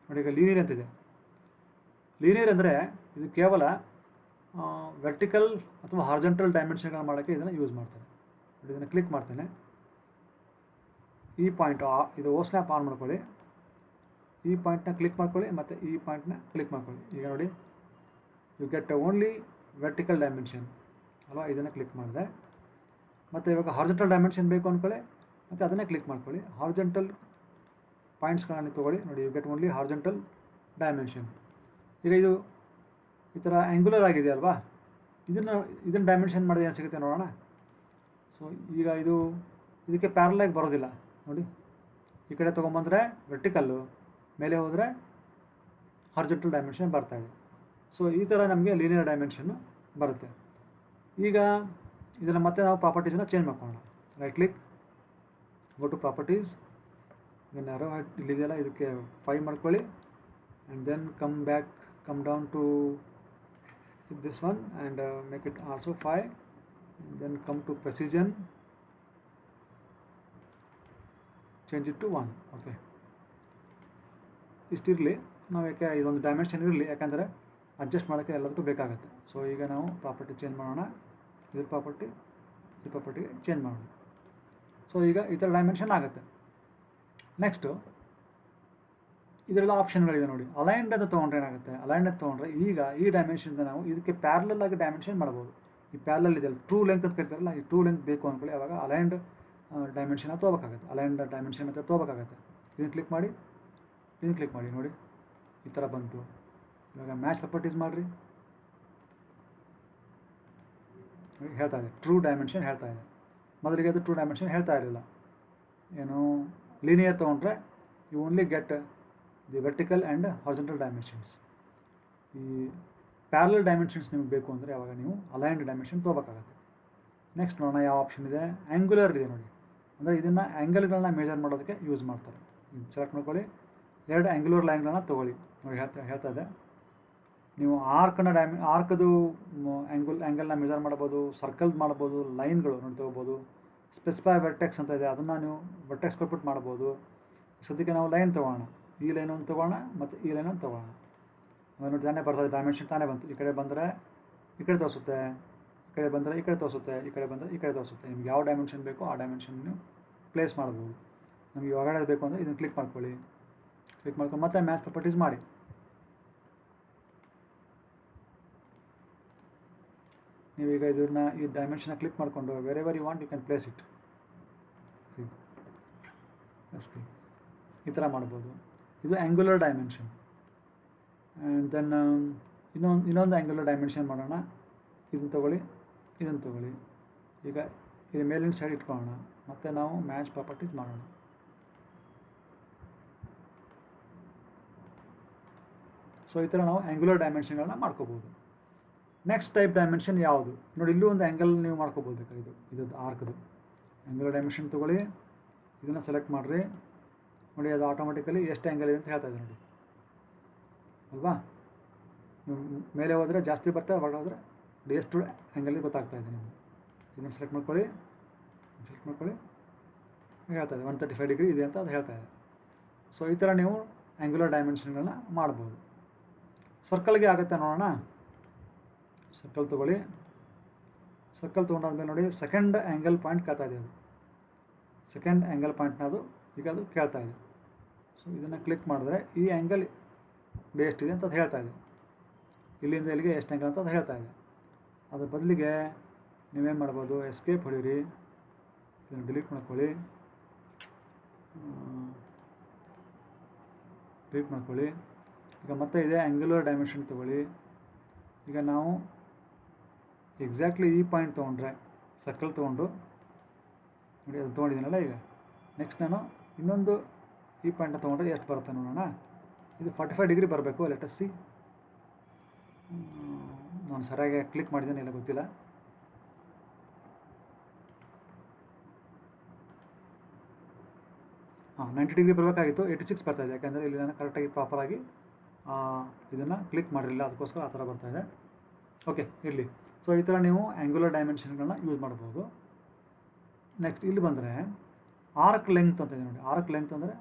ನೋಡಿ ಈಗ ಲೀನಿಯರ್ ಅಂತಿದೆ. ಲೀನಿಯರ್ ಅಂದರೆ ಇದು ಕೇವಲ ವರ್ಟಿಕಲ್ ಅಥವಾ ಹಾರ್ಜೆಂಟಲ್ ಡೈಮೆನ್ಷನ್ಗಳನ್ನ ಮಾಡೋಕ್ಕೆ ಇದನ್ನು ಯೂಸ್ ಮಾಡ್ತಾರೆ. ನೋಡಿ ಇದನ್ನು ಕ್ಲಿಕ್ ಮಾಡ್ತೇನೆ, ಈ ಪಾಯಿಂಟ್ ಇದು ಓ ಸ್ನ್ಯಾಪ್ ಆನ್ ಮಾಡ್ಕೊಳ್ಳಿ, ಈ ಪಾಯಿಂಟ್ನ ಕ್ಲಿಕ್ ಮಾಡ್ಕೊಳ್ಳಿ, ಮತ್ತು ಈ ಪಾಯಿಂಟ್ನ ಕ್ಲಿಕ್ ಮಾಡ್ಕೊಳ್ಳಿ. ಈಗ ನೋಡಿ you get only vertical dimension ಅಲ್ವಾ, ಇದನ್ನು ಕ್ಲಿಕ್ ಮಾಡಿದೆ. ಮತ್ತು ಇವಾಗ ಹಾರ್ಜೆಂಟಲ್ ಡೈಮೆನ್ಷನ್ ಬೇಕು ಅಂದ್ಕೊಳ್ಳಿ, ಮತ್ತು ಅದನ್ನೇ ಕ್ಲಿಕ್ ಮಾಡ್ಕೊಳ್ಳಿ. ಹಾರ್ಜೆಂಟಲ್ ಪಾಯಿಂಟ್ಸ್ಗಳನ್ನು ತೊಗೊಳ್ಳಿ. ನೋಡಿ you get only horizontal dimension. ಈಗ ಇದು ಈ ಥರ ಆ್ಯಂಗುಲರ್ ಆಗಿದೆ ಅಲ್ವಾ, ಇದನ್ನು ಡೈಮೆನ್ಷನ್ ಮಾಡಿದ್ರೆ ಏನು ಸಿಗುತ್ತೆ ನೋಡೋಣ. ಸೊ ಈಗ ಇದಕ್ಕೆ ಪ್ಯಾರಲಾಗಿ ಬರೋದಿಲ್ಲ ನೋಡಿ, ಈ ಕಡೆ ತೊಗೊಂಬಂದರೆ ವರ್ಟಿಕಲ್ಲು, ಮೇಲೆ ಹೋದರೆ ಹಾರ್ಜೆಂಟಲ್ ಡೈಮೆನ್ಷನ್ ಬರ್ತಾಯಿದೆ. ಸೊ ಈ ಥರ ನಮಗೆ ಲೀನಿಯರ್ ಡೈಮೆನ್ಷನ್ನು ಬರುತ್ತೆ. ಈಗ ಇದನ್ನು ಮತ್ತೆ ನಾವು ಪ್ರಾಪರ್ಟೀಸನ್ನು ಚೇಂಜ್ ಮಾಡ್ಕೊಳ್ಳೋಣ. Right click, go to properties, then arrow ಇಲ್ಲಿದೆಯಲ್ಲ ಇದಕ್ಕೆ 5 ಮಾಡ್ಕೊಳ್ಳಿ, and then come down to this one and make it also 5, and then come to precision, change it to 1. Okay, ಇಷ್ಟಿರಲಿ. ನಾವು ಯಾಕೆ ಇದೊಂದು ಡೈಮೆನ್ಷನ್ ಇರಲಿ, ಯಾಕಂದರೆ ಅಡ್ಜಸ್ಟ್ ಮಾಡೋಕ್ಕೆ ಎಲ್ಲದಕ್ಕೂ ಬೇಕಾಗುತ್ತೆ. ಸೊ ಈಗ ನಾವು ಪ್ರಾಪರ್ಟಿ ಚೇಂಜ್ ಮಾಡೋಣ, ಇದ್ರ ಪ್ರಾಪರ್ಟಿಗೆ ಚೇಂಜ್ ಮಾಡೋಣ. ಸೊ ಈಗ ಈ ಥರ ಡೈಮೆನ್ಷನ್ ಆಗುತ್ತೆ. ನೆಕ್ಸ್ಟು ಇದರೆಲ್ಲ ಆಪ್ಷನ್ಗಳಿವೆ ನೋಡಿ. ಅಲೈನ್ಡ್ ಅಂತ ತೊಗೊಂಡ್ರೆ ಏನಾಗುತ್ತೆ, ಅಲೈನ್ಡ್ ಅಂತ ತೊಗೊಂಡ್ರೆ ಈಗ ಈ ಡೈಮೆನ್ಷನ್ದ ನಾವು ಇದಕ್ಕೆ ಪ್ಯಾರಲಲ್ ಆಗಿ ಡೈಮೆನ್ಷನ್ ಮಾಡ್ಬೋದು. ಈ ಪ್ಯಾರಲಲ್ ಇದೆಯಲ್ಲ, ಟ್ರೂ ಲೆಂತ್ ಅಂತ ಕರಿತಾರಲ್ಲ, ಈ ಟ್ರೂ ಲೆಂತ್ ಬೇಕು ಅಂದ್ಕೊಳ್ಳಿ, ಅವಾಗ ಅಲೈನ್ಡ್ ಡೈಮೆನ್ಷನ್ ತೊಗೋಬೇಕಾಗುತ್ತೆ, ಅಲೈನ್ಡ್ ಡೈಮೆನ್ಷನ್ ಅಂತ ತೊಗೋಬೇಕಾಗುತ್ತೆ. ಇದನ್ನು ಕ್ಲಿಕ್ ಮಾಡಿ ನೋಡಿ ಈ ಥರ ಬಂತು. ಇವಾಗ ಮ್ಯಾಚ್ ಪ್ರಾಪರ್ಟೀಸ್ ಮಾಡಿರಿ, ಹೇಳ್ತಾ ಇದೆ ಟ್ರೂ ಡೈಮೆನ್ಷನ್ ಹೇಳ್ತಾ ಇದೆ. ಮೊದಲಿಗೆ ಅದು ಟ್ರೂ ಡೈಮೆನ್ಷನ್ ಹೇಳ್ತಾ ಇರಲಿಲ್ಲ. ಏನು ಲೀನಿಯರ್ ತೊಗೊಂಡ್ರೆ you only get the vertical and horizontal dimensions. ಈ ಪ್ಯಾರಲಲ್ ಡೈಮೆನ್ಷನ್ಸ್ ನಿಮ್ಗೆ ಬೇಕು ಅಂದರೆ ಅವಾಗ ನೀವು ಅಲೈನ್ಡ್ ಡೈಮೆನ್ಷನ್ ತೊಗೋಬೇಕಾಗುತ್ತೆ. ನೆಕ್ಸ್ಟ್ ನೋಡೋಣ ಯಾವ ಆಪ್ಷನ್ ಇದೆ. ಆ್ಯಂಗುಲರ್ ಇದೆ ನೋಡಿ, ಅಂದರೆ ಇದನ್ನು ಆ್ಯಂಗಲ್ಗಳನ್ನ ಮೆಜರ್ ಮಾಡೋದಕ್ಕೆ ಯೂಸ್ ಮಾಡ್ತಾರೆ. ಸೆಲೆಕ್ಟ್ ಮಾಡ್ಕೊಳ್ಳಿ, 2 ಆ್ಯಂಗುಲರ್ ಲೈನ್ಗಳನ್ನ ತೊಗೊಳ್ಳಿ. ನೋಡಿ ಹೇಳ್ತಾ ಇದೆ, ನೀವು ಆರ್ಕದು ಆ್ಯಂಗಲ್ನ ಮೆಜರ್ ಮಾಡ್ಬೋದು, ಸರ್ಕಲ್ ಮಾಡ್ಬೋದು, ಲೈನ್ಗಳು ನೋಡಿ ತೊಗೋಬೋದು. ಸ್ಪೆಸಿಫೈ ವರ್ಟೆಕ್ಸ್ ಅಂತ ಇದೆ, ಅದನ್ನು ನೀವು ವರ್ಟೆಕ್ಸ್ ಕೊಟ್ಬಿಟ್ಟು ಮಾಡ್ಬೋದು. ಸದ್ಯಕ್ಕೆ ನಾವು ಲೈನ್ ತೊಗೋಣ, ಈ ಲೈನನ್ನು ತೊಗೋಣ ಮತ್ತು ಈ ಲೈನನ್ನು ತೊಗೋಣ. ನೋಡಿ ತಾನೇ ಬರ್ತದೆ, ಡೈಮೆನ್ಷನ್ ತಾನೇ ಬಂತು. ಈ ಕಡೆ ಬಂದರೆ ಈ ಕಡೆ ತೋರಿಸುತ್ತೆ, ಈ ಕಡೆ ಬಂದರೆ ಈ ಕಡೆ ತೋರಿಸುತ್ತೆ, ಈ ಕಡೆ ಬಂದರೆ ಈ ಕಡೆ ತೋರಿಸುತ್ತೆ. ನಿಮ್ಗೆ ಯಾವ ಡೈಮೆನ್ಷನ್ ಬೇಕೋ ಆ ಡೈಮೆನ್ಷನ್ ನೀವು ಪ್ಲೇಸ್ ಮಾಡ್ಬೋದು. ನಮಗೆ ಹೊರಗಡೆ ಬೇಕು ಅಂದರೆ ಇದನ್ನು ಕ್ಲಿಕ್ ಮಾಡ್ಕೊಳ್ಳಿ, ಕ್ಲಿಕ್ ಮಾಡ್ಕೊಂಡು ಮತ್ತೆ ಮ್ಯಾಚ್ ಪ್ರಾಪರ್ಟೀಸ್ ಮಾಡಿ. ನೀವೀಗ ಇದನ್ನು ಈ ಡೈಮೆನ್ಷನ್ನ ಕ್ಲಿಕ್ ಮಾಡಿಕೊಂಡು wherever you want you can place it. ಈ ಥರ ಮಾಡ್ಬೋದು. ಇದು ಆ್ಯಂಗುಲರ್ ಡೈಮೆನ್ಷನ್. ಆ್ಯಂಡ್ ದೆನ್ ಇನ್ನೊಂದು ಆ್ಯಂಗುಲರ್ ಡೈಮೆನ್ಷನ್ ಮಾಡೋಣ. ಇದನ್ನು ತೊಗೊಳ್ಳಿ. ಈಗ ಇದು ಮೇಲಿನ ಸೈಡ್ ಇಟ್ಕೊಳ್ಳೋಣ, ಮತ್ತು ನಾವು ಮ್ಯಾಚ್ ಪ್ರಾಪರ್ಟೀಸ್ ಮಾಡೋಣ. ಸೊ ಈ ಥರ ನಾವು ಆ್ಯಂಗುಲರ್ ಡೈಮೆನ್ಷನ್ಗಳನ್ನ ಮಾಡ್ಕೋಬೋದು. ನೆಕ್ಸ್ಟ್ ಟೈಪ್ ಡೈಮೆನ್ಷನ್ ಯಾವುದು ನೋಡಿ, ಇಲ್ಲೂ ಒಂದು ಆ್ಯಂಗಲ್ ನೀವು ಮಾಡ್ಕೋಬೋದು. ಇದು ಆರ್ಕ್ದು ಆ್ಯಂಗುಲರ್ ಡೈಮೆನ್ಷನ್ ತೊಗೊಳ್ಳಿ, ಇದನ್ನು ಸೆಲೆಕ್ಟ್ ಮಾಡಿರಿ. ನೋಡಿ ಅದು ಆಟೋಮೆಟಿಕಲಿ ಎಷ್ಟು ಆ್ಯಂಗಲ್ ಇದೆ ಅಂತ ಹೇಳ್ತಾ ಇದೆ ನೋಡಿ ಅಲ್ವಾ. ನೀವು ಮೇಲೆ ಹೋದರೆ ಜಾಸ್ತಿ ಬರ್ತಾ, ಹೊರಗೆ ಹೋದರೆ ಎಷ್ಟು ಆ್ಯಂಗಲ್ ಗೊತ್ತಾಗ್ತಾ ಇದೆ ನಿಮಗೆ. ಇದನ್ನು ಸೆಲೆಕ್ಟ್ ಮಾಡ್ಕೊಳ್ಳಿ, ಹೇಳ್ತಾ ಇದೆ 135 ಡಿಗ್ರಿ ಇದೆ ಅಂತ ಅದು ಹೇಳ್ತಾ ಇದೆ. ಸೊ ಈ ಥರ ನೀವು ಆ್ಯಂಗ್ಯುಲರ್ ಡೈಮೆನ್ಷನ್ಗಳನ್ನ ಮಾಡ್ಬೋದು. ಸರ್ಕಲ್ಗೆ ಆಗುತ್ತೆ ನೋಡೋಣ. ಸರ್ಕಲ್ ತೊಗೊಳ್ಳಿ. ಸರ್ಕಲ್ ತೊಗೊಂಡಾದ್ಮೇಲೆ ನೋಡಿ ಸೆಕೆಂಡ್ ಆ್ಯಂಗಲ್ ಪಾಯಿಂಟ್ ಕೇಳ್ತಾ ಇದೆ. ಅದು ಸೆಕೆಂಡ್ ಆ್ಯಂಗಲ್ ಪಾಯಿಂಟ್ನ ಅದು ಈಗ ಅದು ಕೇಳ್ತಾ ಇದೆ. ಸೊ ಇದನ್ನು ಕ್ಲಿಕ್ ಮಾಡಿದ್ರೆ ಈ ಆ್ಯಂಗಲ್ ಎಷ್ಟಿದೆ ಅಂತ ಅದು ಹೇಳ್ತಾ ಇದೆ. ಇಲ್ಲಿಂದ ಇಲ್ಲಿಗೆ ಎಷ್ಟು ಆ್ಯಂಗಲ್ ಅಂತ ಅದು ಹೇಳ್ತಾ ಇದೆ. ಅದ್ರ ಬದಲಿಗೆ ನೀವೇನು ಮಾಡ್ಬೋದು, ಎಸ್ಕೇಪ್ ಹೊಡೀರಿ, ಇದನ್ನು ಡಿಲೀಟ್ ಮಾಡ್ಕೊಳ್ಳಿ. ಈಗ ಮತ್ತೆ ಇದೆ ಆ್ಯಂಗ್ಯುಲರ್ ಡೈಮೆನ್ಷನ್ ತೊಗೊಳ್ಳಿ. ಈಗ ನಾವು ಎಕ್ಸಾಕ್ಟ್ಲಿ ಈ ಪಾಯಿಂಟ್ ತೊಗೊಂಡ್ರೆ, ಸರ್ಕಲ್ ತೊಗೊಂಡು ನೋಡಿ ಅದು ತೊಗೊಂಡಿದ್ದೀನಲ್ಲ. ಈಗ ನೆಕ್ಸ್ಟ್ ನಾನು ಇನ್ನೊಂದು ಈ ಪಾಯಿಂಟ್ನ ತೊಗೊಂಡ್ರೆ ಎಷ್ಟು ಬರುತ್ತೆ ನೋಡೋಣ. ಇದು 45 ಡಿಗ್ರಿ ಬರಬೇಕು. Let us C. ನಾನು ಸರಿಯಾಗಿ ಕ್ಲಿಕ್ ಮಾಡಿದ್ದೇನೆ ಇಲ್ಲ ಗೊತ್ತಿಲ್ಲ. ಹಾಂ, 90 ಡಿಗ್ರಿ ಬರಬೇಕಾಗಿತ್ತು, 86 ಬರ್ತಾ ಇದೆ. ಯಾಕೆಂದರೆ ಇಲ್ಲಿ ನಾನು ಕರೆಕ್ಟಾಗಿ ಪ್ರಾಪರಾಗಿ ಇದನ್ನು ಕ್ಲಿಕ್ ಮಾಡಿರಲಿಲ್ಲ, ಅದಕ್ಕೋಸ್ಕರ ಆ ಥರ ಬರ್ತಾಯಿದೆ. ಓಕೆ, ಇರಲಿ. ಸೊ ಈ ಥರ ನೀವು ಆ್ಯಂಗ್ಯುಲರ್ ಡೈಮೆನ್ಷನ್ಗಳನ್ನ ಯೂಸ್ ಮಾಡ್ಬೋದು. ನೆಕ್ಸ್ಟ್ ಇಲ್ಲಿ ಬಂದರೆ ಆರ್ಕ್ ಲೆಂತ್ ಅಂತ ಇದೆ ನೋಡಿ. ಆರ್ಕ್ ಲೆಂತ್ ಅಂದರೆ,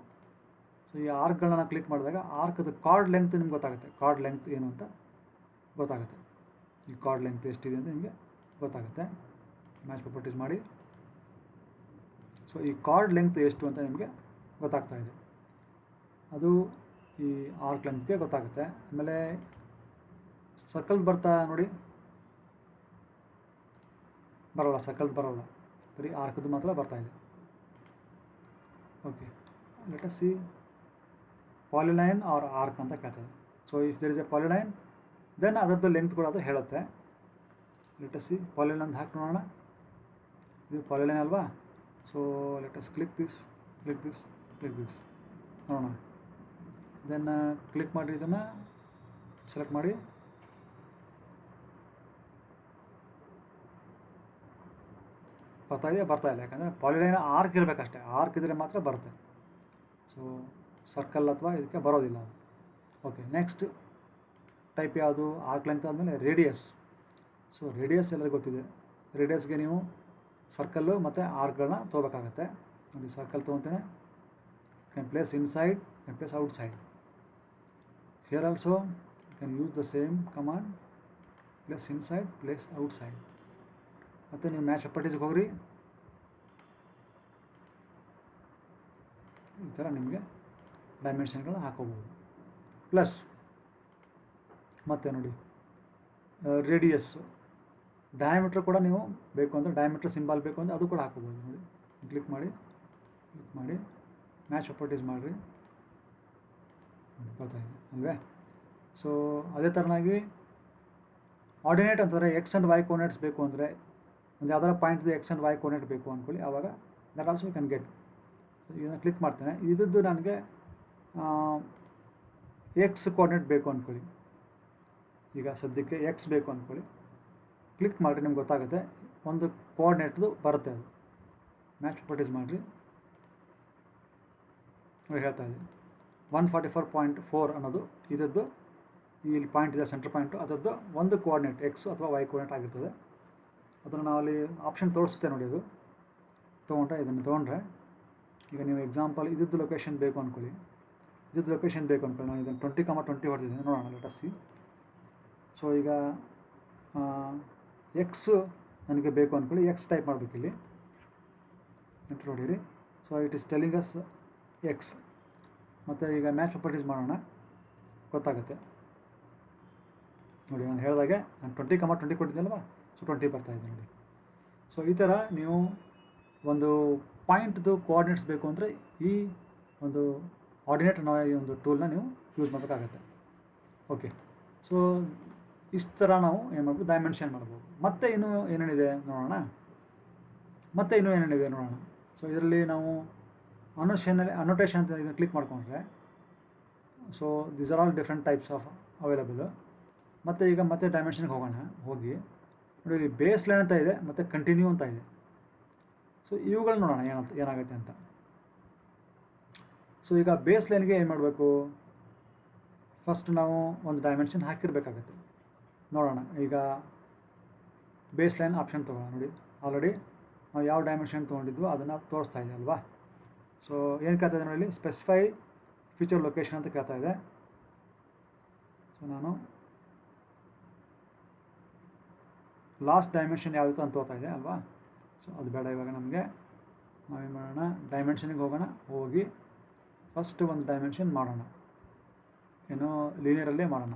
ಸೊ ಈ ಆರ್ಕ್ಗಳನ್ನ ಕ್ಲಿಕ್ ಮಾಡಿದಾಗ ಆರ್ಕ್ದು ಕಾರ್ಡ್ ಲೆಂತ್ ನಿಮ್ಗೆ ಗೊತ್ತಾಗುತ್ತೆ. ಕಾರ್ಡ್ ಲೆಂತ್ ಏನು ಅಂತ ಗೊತ್ತಾಗುತ್ತೆ. ಈ ಕಾರ್ಡ್ ಲೆಂತ್ ಎಷ್ಟಿದೆ ಅಂತ ನಿಮಗೆ ಗೊತ್ತಾಗುತ್ತೆ. ಮ್ಯಾಚ್ ಪ್ರಾಪರ್ಟೀಸ್ ಮಾಡಿ. ಸೊ ಈ ಕಾರ್ಡ್ ಲೆಂತ್ ಎಷ್ಟು ಅಂತ ನಿಮಗೆ ಗೊತ್ತಾಗ್ತಾ ಇದೆ. ಅದು ಈ ಆರ್ಕ್ ಲೆಂತ್ಗೆ ಗೊತ್ತಾಗುತ್ತೆ. ಆಮೇಲೆ ಸರ್ಕಲ್ ಬರ್ತಾ ನೋಡಿ, ಬರೋಲ್ಲ, ಸರ್ಕಲ್ ಬರೋಲ್ಲ, ಬರೀ ಆರ್ಕ್ದು ಮಾತ್ರ ಬರ್ತಾ ಇದೆ. Okay, let us see polyline or arc ಅಂತ ಕೇಳ್ತದೆ. So if there is a polyline then ಅದರದ್ದು ಲೆಂತ್ ಕೂಡ ಅದು ಹೇಳುತ್ತೆ. ಲೆಟ್ ಅಸ್ ಸಿ ಪಾಲಿಲೈನ್ ಅಂತ ಹಾಕಿ ನೋಡೋಣ. ಇದು ಪಾಲಿಲೈನ್ ಅಲ್ವಾ. So let us click this ನೋಡೋಣ. ದೆನ್ ಕ್ಲಿಕ್ ಮಾಡಿ ಇದನ್ನು ಸೆಲೆಕ್ಟ್ ಮಾಡಿ. ಬರ್ತಾ ಇಲ್ಲ, ಯಾಕಂದರೆ ಪಾಲಿಲೈನ್ ಆರ್ಕ್ ಇರಬೇಕಷ್ಟೇ. ಆರ್ಕ್ ಇದ್ದರೆ ಮಾತ್ರ ಬರುತ್ತೆ. ಸೊ ಸರ್ಕಲ್ ಅಥವಾ ಇದಕ್ಕೆ ಬರೋದಿಲ್ಲ. ಓಕೆ, ನೆಕ್ಸ್ಟ್ ಟೈಪ್ ಯಾವುದು? ಆರ್ಕ್ ಲೆಂತ್ ಆದಮೇಲೆ ರೇಡಿಯಸ್. ಸೊ ರೇಡಿಯಸ್ ಎಲ್ಲರಿಗೂ ಗೊತ್ತಿದೆ. ರೇಡಿಯಸ್ಗೆ ನೀವು ಸರ್ಕಲ್ಲು ಮತ್ತು ಆರ್ಕ್ಗಳನ್ನ ತೊಗೋಬೇಕಾಗತ್ತೆ. ನೋಡಿ, ಸರ್ಕಲ್ ತೊಗೊತೇನೆ. Can place inside, can place outside. Here also can use the same command, place inside, place outside. ಮತ್ತು ನೀವು ಮ್ಯಾಚ್ ಪ್ರಾಪರ್ಟೀಸ್ಗೆ ಹೋಗ್ರಿ. ಈ ಥರ ನಿಮಗೆ ಡೈಮೆನ್ಷನ್ಗಳನ್ನ ಹಾಕೋಬೋದು. ಪ್ಲಸ್ ಮತ್ತು ನೋಡಿ ರೇಡಿಯಸ್ಸು, ಡಯಾಮೀಟ್ರ್ ಕೂಡ ನೀವು ಬೇಕು ಅಂದರೆ ಡಯಾಮೀಟ್ರ್ ಸಿಂಬಲ್ ಬೇಕು ಅಂದರೆ ಅದು ಕೂಡ ಹಾಕೋಬೋದು. ನೋಡಿ, ಕ್ಲಿಕ್ ಮಾಡಿ ಮ್ಯಾಚ್ ಪ್ರಾಪರ್ಟೀಸ್ ಮಾಡಿರಿ. ಗೊತ್ತಾಗಿದೆ ಅಲ್ವೇ? ಸೊ ಅದೇ ಥರನಾಗಿ ಆರ್ಡಿನೇಟ್ ಅಂತಂದರೆ ಎಕ್ಸ್ ಆ್ಯಂಡ್ ವೈ ಕೋರ್ಡಿನೇಟ್ಸ್ ಬೇಕು ಅಂದರೆ, ಒಂದು ಯಾವ್ದಾರ ಪಾಯಿಂಟ್ದು ಎಕ್ಸ್ ಆ್ಯಂಡ್ ವೈ ಕೋರ್ಡಿನೇಟ್ ಬೇಕು ಅಂದ್ಕೊಳ್ಳಿ, ಆವಾಗ that also you can get. ಇದನ್ನು ಕ್ಲಿಕ್ ಮಾಡ್ತೇನೆ. ಇದ್ದದ್ದು ನನಗೆ ಎಕ್ಸ್ ಕೋರ್ಡಿನೇಟ್ ಬೇಕು ಅಂದ್ಕೊಳ್ಳಿ. ಈಗ ಸದ್ಯಕ್ಕೆ ಎಕ್ಸ್ ಬೇಕು ಅಂದ್ಕೊಳ್ಳಿ. ಕ್ಲಿಕ್ ಮಾಡಿರಿ, ನಿಮ್ಗೆ ಗೊತ್ತಾಗುತ್ತೆ ಒಂದು ಕೋಆರ್ಡಿನೇಟ್ದು ಬರುತ್ತೆ. ಅದು ಮ್ಯಾಚ್ ಪ್ರಾಪರ್ಟೀಸ್ ಮಾಡಿರಿ. ಹೇಳ್ತಾ ಇದೆ 144.4 ಅನ್ನೋದು ಇದದ್ದು. ಇಲ್ಲಿ ಪಾಯಿಂಟ್ ಇದೆ, ಸೆಂಟರ್ ಪಾಯಿಂಟು, ಅದರದ್ದು ಒಂದು ಕೋಆರ್ಡಿನೇಟ್ ಎಕ್ಸ್ ಅಥವಾ ವೈ ಕೋಆರ್ಡಿನೇಟ್ ಆಗಿರ್ತದೆ. ಅದನ್ನು ನಾವು ಅಲ್ಲಿ ಆಪ್ಷನ್ ತೋರಿಸುತ್ತೆ ನೋಡಿ. ಅದು ಇದನ್ನು ತೊಗೊಂಡ್ರೆ ಈಗ ನೀವು ಎಕ್ಸಾಂಪಲ್ ಇದ್ದದ್ದು ಲೊಕೇಶನ್ ಬೇಕು ಅಂದ್ಕೊಳ್ಳಿ. ನಾನು ಇದನ್ನು 20,20 ಹೊಡೆದಿದ್ದೀನಿ. ನೋಡೋಣ, ಲೆಟ್ ಅಸ್ ಸಿ. ಸೊ ಈಗ ಎಕ್ಸ್ ನನಗೆ ಬೇಕು ಅಂದ್ಕೊಳ್ಳಿ. ಎಕ್ಸ್ ಟೈಪ್ ಮಾಡಬೇಕು ಇಲ್ಲಿ, ಎಂಟರ್ ಹೊಡೀರಿ. So it is telling us X. ಮತ್ತು ಈಗ ಮ್ಯಾಚ್ ಪ್ರಾಪರ್ಟೀಸ್ ಮಾಡೋಣ, ಗೊತ್ತಾಗುತ್ತೆ ನೋಡಿ. ನಾನು ಹೇಳಿದಾಗೆ ನಾನು 20,20 ಕೊಟ್ಟಿದ್ದಲ್ವಾ, ಸೊ 20 ಬರ್ತಾಯಿದೆ ನೋಡಿ. ಸೊ ಈ ಥರ ನೀವು ಒಂದು ಪಾಯಿಂಟ್ದು ಕೋಆರ್ಡಿನೇಟ್ಸ್ ಬೇಕು ಅಂದರೆ ಈ ಒಂದು ಆರ್ಡಿನೇಟ್ ಅನ್ನೋ ಈ ಒಂದು ಟೂಲ್ನ ನೀವು ಯೂಸ್ ಮಾಡಬೇಕಾಗತ್ತೆ. ಓಕೆ, ಸೊ ಇಷ್ಟು ಥರ ನಾವು ಏನು ಮಾಡ್ಬೋದು, ಡೈಮೆನ್ಷನ್ ಮಾಡ್ಬೋದು. ಮತ್ತು ಇನ್ನೂ ಏನೇನಿದೆ ನೋಡೋಣ. ಸೊ ಇದರಲ್ಲಿ ನಾವು ಅನೋಟೇಷನ್ ಅಂತ ಇದನ್ನು ಕ್ಲಿಕ್ ಮಾಡ್ಕೊಂಡ್ರೆ, so these are all different types of available. ಮತ್ತು ಈಗ ಮತ್ತೆ ಡೈಮೆನ್ಷನ್ಗೆ ಹೋಗಿ ನೋಡಿ, ಇಲ್ಲಿ ಬೇಸ್ ಲೈನ್ ಅಂತ ಇದೆ ಮತ್ತು ಕಂಟಿನ್ಯೂ ಅಂತ ಇದೆ. ಸೊ ಇವುಗಳು ನೋಡೋಣ ಏನಾಗುತ್ತೆ ಅಂತ. ಸೊ ಈಗ ಬೇಸ್ ಲೈನ್ಗೆ ಏನು ಮಾಡಬೇಕು, ಫಸ್ಟ್ ನಾವು ಒಂದು ಡೈಮೆನ್ಷನ್ ಹಾಕಿರಬೇಕಾಗತ್ತೆ. ನೋಡೋಣ, ಈಗ ಬೇಸ್ ಲೈನ್ ಆಪ್ಷನ್ ತೊಗೊಳ್ಳೋಣ. ನೋಡಿ, ಆಲ್ರೆಡಿ ನಾವು ಯಾವ ಡೈಮೆನ್ಷನ್ ತೊಗೊಂಡಿದ್ವೋ ಅದನ್ನು ತೋರಿಸ್ತಾ ಇದೆ ಅಲ್ವಾ. ಸೊ ಏನು ಕೇಳ್ತಾ ಇದೆ ನೋಡಿ, ಸ್ಪೆಸಿಫೈ ಫೀಚರ್ ಲೊಕೇಶನ್ ಅಂತ ಕೇಳ್ತಾ ಇದೆ. ಸೊ ನಾನು ಲಾಸ್ಟ್ ಡೈಮೆನ್ಷನ್ ಯಾವುದು ಅಂತ ತೋರ್ತಾ ಇದೆ ಅಲ್ವಾ. ಸೊ ಅದು ಬೇಡ. ಇವಾಗ ನಮಗೆ ನಾವೇನು ಮಾಡೋಣ, ಡೈಮೆನ್ಷನಿಗೆ ಹೋಗೋಣ. ಹೋಗಿ ಫಸ್ಟ್ ಒಂದು ಡೈಮೆನ್ಷನ್ ಮಾಡೋಣ, ಏನೋ ಲೀನಿಯರಲ್ಲೇ ಮಾಡೋಣ.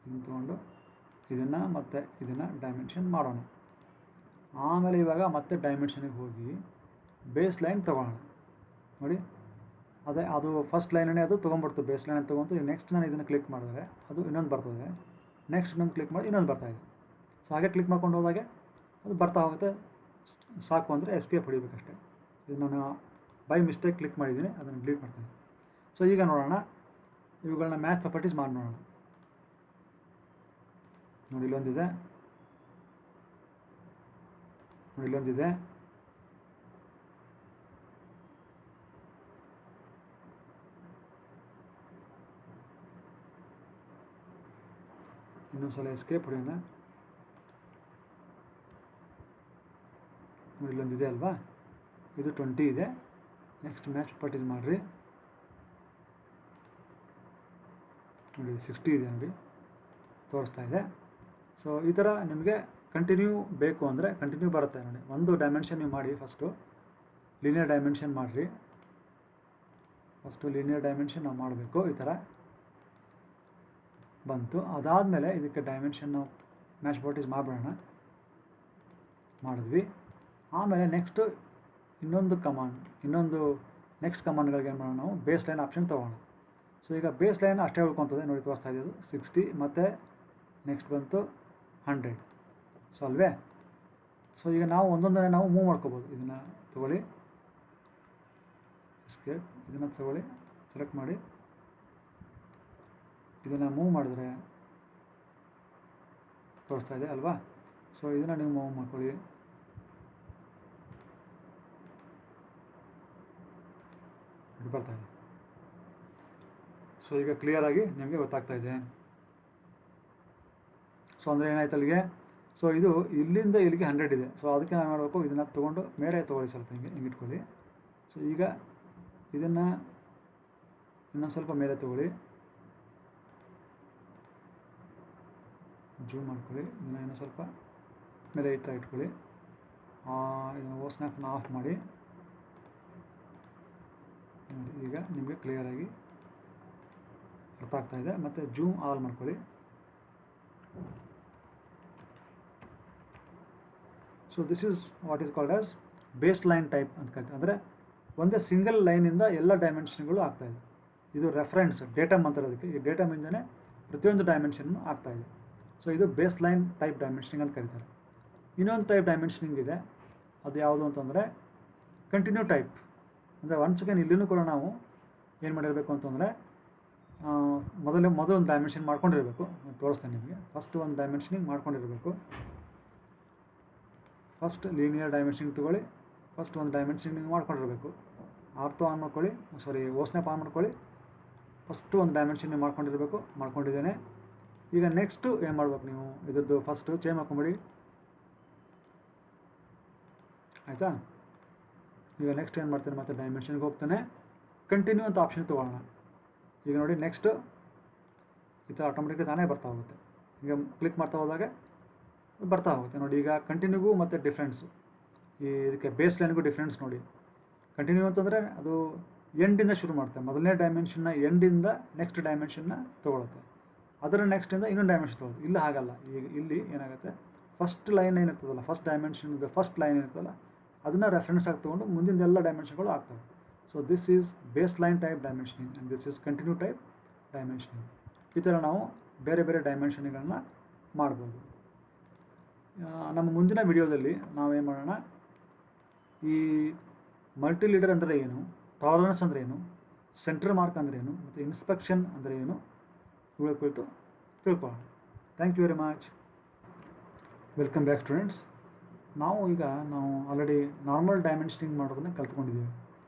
ಇದನ್ನು ತೊಗೊಂಡು ಇದನ್ನು ಮತ್ತು ಇದನ್ನು ಡೈಮೆನ್ಷನ್ ಮಾಡೋಣ. ಆಮೇಲೆ ಇವಾಗ ಮತ್ತೆ ಡೈಮೆನ್ಷನಿಗೆ ಹೋಗಿ ಬೇಸ್ ಲೈನ್ ತೊಗೊಳ್ಳೋಣ. ನೋಡಿ, ಅದೇ ಅದು ಫಸ್ಟ್ ಲೈನನ್ನೇ ಅದು ತೊಗೊಂಡ್ಬಿಡ್ತು, ಬೇಸ್ ಲೈನ್ ತೊಗೊಂಡು. ಈಗ ನೆಕ್ಸ್ಟ್ ನಾನು ಇದನ್ನು ಕ್ಲಿಕ್ ಮಾಡಿದ್ರೆ ಅದು ಇನ್ನೊಂದು ಬರ್ತದೆ. ನೆಕ್ಸ್ಟ್ ಇನ್ನೊಂದು ಕ್ಲಿಕ್ ಮಾಡಿ ಇನ್ನೊಂದು ಬರ್ತಾಯಿದೆ. ಸೊ ಹಾಗೆ ಕ್ಲಿಕ್ ಮಾಡ್ಕೊಂಡು ಹೋದಾಗೆ ಅದು ಬರ್ತಾ ಹೋಗುತ್ತೆ. ಸಾಕು ಅಂದರೆ ಎಸ್ಕೇಪ್ ಹೊಡಿಬೇಕಷ್ಟೇ. ಇದು ನಾನು ಬೈ ಮಿಸ್ಟೇಕ್ ಕ್ಲಿಕ್ ಮಾಡಿದ್ದೀನಿ, ಅದನ್ನು ಡಿಲೀಟ್ ಮಾಡ್ತೀನಿ. ಸೊ ಈಗ ನೋಡೋಣ, ಇವುಗಳನ್ನ ಮ್ಯಾಚ್ ಪ್ರಾಪರ್ಟೀಸ್ ಮಾಡಿ ನೋಡೋಣ. ನೋಡಿ ಇಲ್ಲೊಂದಿದೆ, ನೋಡಿ ಇಲ್ಲೊಂದಿದೆ. ಇನ್ನೊಂದು ಸಲ ಎಸ್ಕೇಪ್ ಹೊಡೆಯೋಣ. ನೋಡಿ ಇಲ್ಲೊಂದಿದೆ ಅಲ್ವಾ, ಇದು 20 ಇದೆ. ನೆಕ್ಸ್ಟ್ ಮ್ಯಾಚ್ ಪ್ರಾಪರ್ಟೀಸ್ ಮಾಡಿರಿ. ನೋಡಿ 60 ಇದೆ, ನೋಡಿ ತೋರಿಸ್ತಾ ಇದೆ. ಸೊ ಈ ಥರ ನಿಮಗೆ ಕಂಟಿನ್ಯೂ ಬೇಕು ಅಂದರೆ ಕಂಟಿನ್ಯೂ ಬರುತ್ತೆ. ನೋಡಿ, ಒಂದು ಡೈಮೆನ್ಷನ್ ನೀವು ಮಾಡಿ, ಫಸ್ಟು ಲೀನಿಯರ್ ಡೈಮೆನ್ಷನ್ ಮಾಡಿರಿ. ಫಸ್ಟು ಲೀನಿಯರ್ ಡೈಮೆನ್ಷನ್ ನಾವು ಮಾಡಬೇಕು. ಈ ಥರ ಬಂತು. ಅದಾದಮೇಲೆ ಇದಕ್ಕೆ ಡೈಮೆನ್ಷನ್ ನಾವು ಮ್ಯಾಚ್ ಪ್ರಾಪರ್ಟೀಸ್ ಮಾಡಿಬಿಡೋಣ. ಮಾಡಿದ್ವಿ. ಆಮೇಲೆ ನೆಕ್ಸ್ಟು ಇನ್ನೊಂದು ನೆಕ್ಸ್ಟ್ ಕಮಾಂಡ್ಗಳಿಗೆ ಏನು ಮಾಡೋಣ, ನಾವು ಬೇಸ್ ಲೈನ್ ಆಪ್ಷನ್ ತೊಗೋಣ. ಸೊ ಈಗ ಬೇಸ್ ಲೈನ್ ಅಷ್ಟೇ ಉಳ್ಕೊತದೆ. ನೋಡಿ ತೋರಿಸ್ತಾ ಇದ್ದು 60 ಮತ್ತು ನೆಕ್ಸ್ಟ್ ಬಂತು 100. ಸೊ ಅಲ್ವೇ. ಸೊ ಈಗ ನಾವು ಒಂದೊಂದನ್ನೇ ನಾವು ಮೂವ್ ಮಾಡ್ಕೋಬೋದು. ಇದನ್ನು ತೊಗೊಳ್ಳಿ, ಎಸ್ಕೇಪ್, ಇದನ್ನು ತೊಗೊಳ್ಳಿ, ಸೆಲೆಕ್ಟ್ ಮಾಡಿ, ಇದನ್ನು ಮೂವ್ ಮಾಡಿದ್ರೆ ತೋರಿಸ್ತಾ ಇದೆ ಅಲ್ವಾ. ಸೊ ಇದನ್ನು ನೀವು ಮೂವ್ ಮಾಡ್ಕೊಳ್ಳಿ. ಬರ್ತಾ ಇದೆ. ಸೊ ಈಗ ಕ್ಲಿಯರಾಗಿ ನಿಮಗೆ ಗೊತ್ತಾಗ್ತಾ ಇದೆ. ಸೊ ಅಂದರೆ ಏನಾಯ್ತು ಅಲ್ಲಿಗೆ. ಸೊ ಇದು ಇಲ್ಲಿಂದ ಇಲ್ಲಿಗೆ 100 ಇದೆ. ಸೊ ಅದಕ್ಕೆ ನಾವು ಮಾಡಬೇಕು, ಇದನ್ನು ತೊಗೊಂಡು ಮೇಲೆ ತೊಗೊಳ್ಳಿ, ಸ್ವಲ್ಪ ಹಿಂಗೆ ಇಟ್ಕೊಳ್ಳಿ. ಸೊ ಈಗ ಇದನ್ನು ಇನ್ನೊಂದು ಸ್ವಲ್ಪ ಮೇಲೆ ತೊಗೊಳ್ಳಿ, ಜೂಮ್ ಮಾಡ್ಕೊಳ್ಳಿ. ಇದನ್ನು ಇನ್ನೂ ಸ್ವಲ್ಪ ಮೇಲೆ ಇಟ್ಕೊಳ್ಳಿ. ಇದನ್ನು ಓಸ್ನ್ಯಾಪ್ನ ಆಫ್ ಮಾಡಿ. ನೋಡಿ ಈಗ ನಿಮಗೆ ಕ್ಲಿಯರಾಗಿ ಅರ್ಥ ಆಗ್ತಾ ಇದೆ. ಮತ್ತು ಜೂಮ್ ಆಲ್ ಮಾಡ್ಕೊಳ್ಳಿ. So this is what is called as base line type ಅಂತ ಕರಿತೀವಿ. ಅಂದರೆ ಒಂದೇ ಸಿಂಗಲ್ ಲೈನಿಂದ ಎಲ್ಲ ಡೈಮೆನ್ಷನ್ಗಳು ಆಗ್ತಾಯಿದೆ. ಇದು ರೆಫರೆನ್ಸ್ ಡೇಟಮ್ ಅಂತ ಇರೋದಕ್ಕೆ, ಈ ಡೇಟಮಿಂದನೇ ಪ್ರತಿಯೊಂದು ಡೈಮೆನ್ಷನ್ ಆಗ್ತಾಯಿದೆ. ಸೊ ಇದು ಬೇಸ್ ಲೈನ್ ಟೈಪ್ ಡೈಮೆನ್ಷನಿಂಗ್ ಅಂತ ಕರೀತಾರೆ. ಇನ್ನೊಂದು ಟೈಪ್ ಡೈಮೆನ್ಷನಿಂಗ್ ಇದೆ, ಅದು ಯಾವುದು ಅಂತಂದರೆ ಕಂಟಿನ್ಯೂ ಟೈಪ್. ಅಂದರೆ ಒನ್ ಸೆಕೆಂಡ್ ಇಲ್ಲಿನೂ ಕೂಡ ನಾವು ಏನು ಮಾಡಿರಬೇಕು ಅಂತಂದರೆ ಮೊದಲು ಒಂದು ಡೈಮೆನ್ಷನ್ ಮಾಡ್ಕೊಂಡಿರಬೇಕು. ನಾನು ತೋರಿಸ್ತೇನೆ ನಿಮಗೆ. ಫಸ್ಟ್ ಒಂದು ಡೈಮೆನ್ಷನಿಂಗ್ ಮಾಡ್ಕೊಂಡಿರಬೇಕು. ಫಸ್ಟ್ ಲೀನಿಯರ್ ಡೈಮೆನ್ಷನಿಂಗ್ ತೊಗೊಳ್ಳಿ. ಫಸ್ಟ್ ಒಂದು ಡೈಮೆನ್ಷನಿಂಗ್ ಮಾಡ್ಕೊಂಡಿರಬೇಕು. ಆರ್ಥೋ ಆನ್ ಮಾಡ್ಕೊಳ್ಳಿ, ಓಸ್ನ್ಯಾಪ್ ಆನ್ ಮಾಡ್ಕೊಳ್ಳಿ. ಫಸ್ಟು ಒಂದು ಡೈಮೆನ್ಷನಿಂಗ್ ಮಾಡ್ಕೊಂಡಿರಬೇಕು. ಮಾಡ್ಕೊಂಡಿದ್ದೇನೆ. ಈಗ ನೆಕ್ಸ್ಟು ಏನು ಮಾಡ್ಬೇಕು, ನೀವು ಇದ್ರದ್ದು ಫಸ್ಟು ಚೇಂಜ್ ಮಾಡ್ಕೊಂಬಿಡಿ, ಆಯಿತಾ. ಈಗ ನೆಕ್ಸ್ಟ್ ಏನು ಮಾಡ್ತೇನೆ, ಮತ್ತೆ ಡೈಮೆನ್ಷನ್ಗೆ ಹೋಗ್ತಾನೆ, ಕಂಟಿನ್ಯೂ ಅಂತ ಆಪ್ಷನ್ ತೊಗೊಳ್ಳೋಣ. ಈಗ ನೋಡಿ ನೆಕ್ಸ್ಟು ಈ ಥರ ಆಟೋಮೆಟಿಕ್ಲಿ ತಾನೇ ಬರ್ತಾ ಹೋಗುತ್ತೆ. ಈಗ ಕ್ಲಿಕ್ ಮಾಡ್ತಾ ಹೋದಾಗ ಬರ್ತಾ ಹೋಗುತ್ತೆ. ನೋಡಿ ಈಗ ಕಂಟಿನ್ಯೂಗೂ ಮತ್ತು ಡಿಫ್ರೆನ್ಸು, ಇದಕ್ಕೆ ಬೇಸ್ ಲೈನ್ಗೂ ಡಿಫ್ರೆನ್ಸ್ ನೋಡಿ. ಕಂಟಿನ್ಯೂ ಅಂತಂದರೆ ಅದು ಎಂಡಿಂದ ಶುರು ಮಾಡುತ್ತೆ. ಮೊದಲನೇ ಡೈಮೆನ್ಷನ್ನ ಎಂಡಿಂದ ನೆಕ್ಸ್ಟ್ ಡೈಮೆನ್ಷನ್ನ ತೊಗೊಳುತ್ತೆ. ಅದರ ನೆಕ್ಸ್ಟಿಂದ ಇನ್ನೊಂದು ಡೈಮೆನ್ಷನ್ ತೊಗೊಳುತ್ತೆ. ಇಲ್ಲ ಹಾಗಲ್ಲ. ಈಗ ಇಲ್ಲಿ ಏನಾಗುತ್ತೆ, ಫಸ್ಟ್ ಲೈನ್ ಏನಿರ್ತದಲ್ಲ, ಫಸ್ಟ್ ಡೈಮೆನ್ಷನ್ದು ಫಸ್ಟ್ ಲೈನ್ ಇರ್ತದಲ್ಲ, ಅದನ್ನು ರೆಫರೆನ್ಸ್ ಆಗಿ ತೊಗೊಂಡು ಮುಂದಿನ ಎಲ್ಲ ಡೈಮೆನ್ಷನ್ಗಳು ಆಗ್ತವೆ. So this is base line type dimensioning and this is continue type dimensioning. ಈ ಥರ ನಾವು ಬೇರೆ ಬೇರೆ ಡೈಮೆನ್ಷನ್ಗಳನ್ನ ಮಾಡ್ಬೋದು. ನಮ್ಮ ಮುಂದಿನ ವಿಡಿಯೋದಲ್ಲಿ ನಾವೇನು ಮಾಡೋಣ, ಈ ಮಲ್ಟಿ ಲೀಡರ್ ಅಂದರೆ ಏನು, ಟಾಲರೆನ್ಸ್ ಅಂದರೆ ಏನು, ಸೆಂಟರ್ ಮಾರ್ಕ್ ಅಂದರೆ ಏನು, ಮತ್ತು ಇನ್ಸ್ಪೆಕ್ಷನ್ ಅಂದರೆ ಏನು, ಇವುಗಳ ಕುರಿತು ತಿಳ್ಕೊಳ್ಳೋಣ. Thank you very much. Welcome back students. ನಾವು ಆಲ್ರೆಡಿ ನಾರ್ಮಲ್ ಡೈಮೆನ್ಷನಿಂಗ್ ಮಾಡೋದನ್ನು ಕಲ್ತ್ಕೊಂಡಿದ್ದೀವಿ.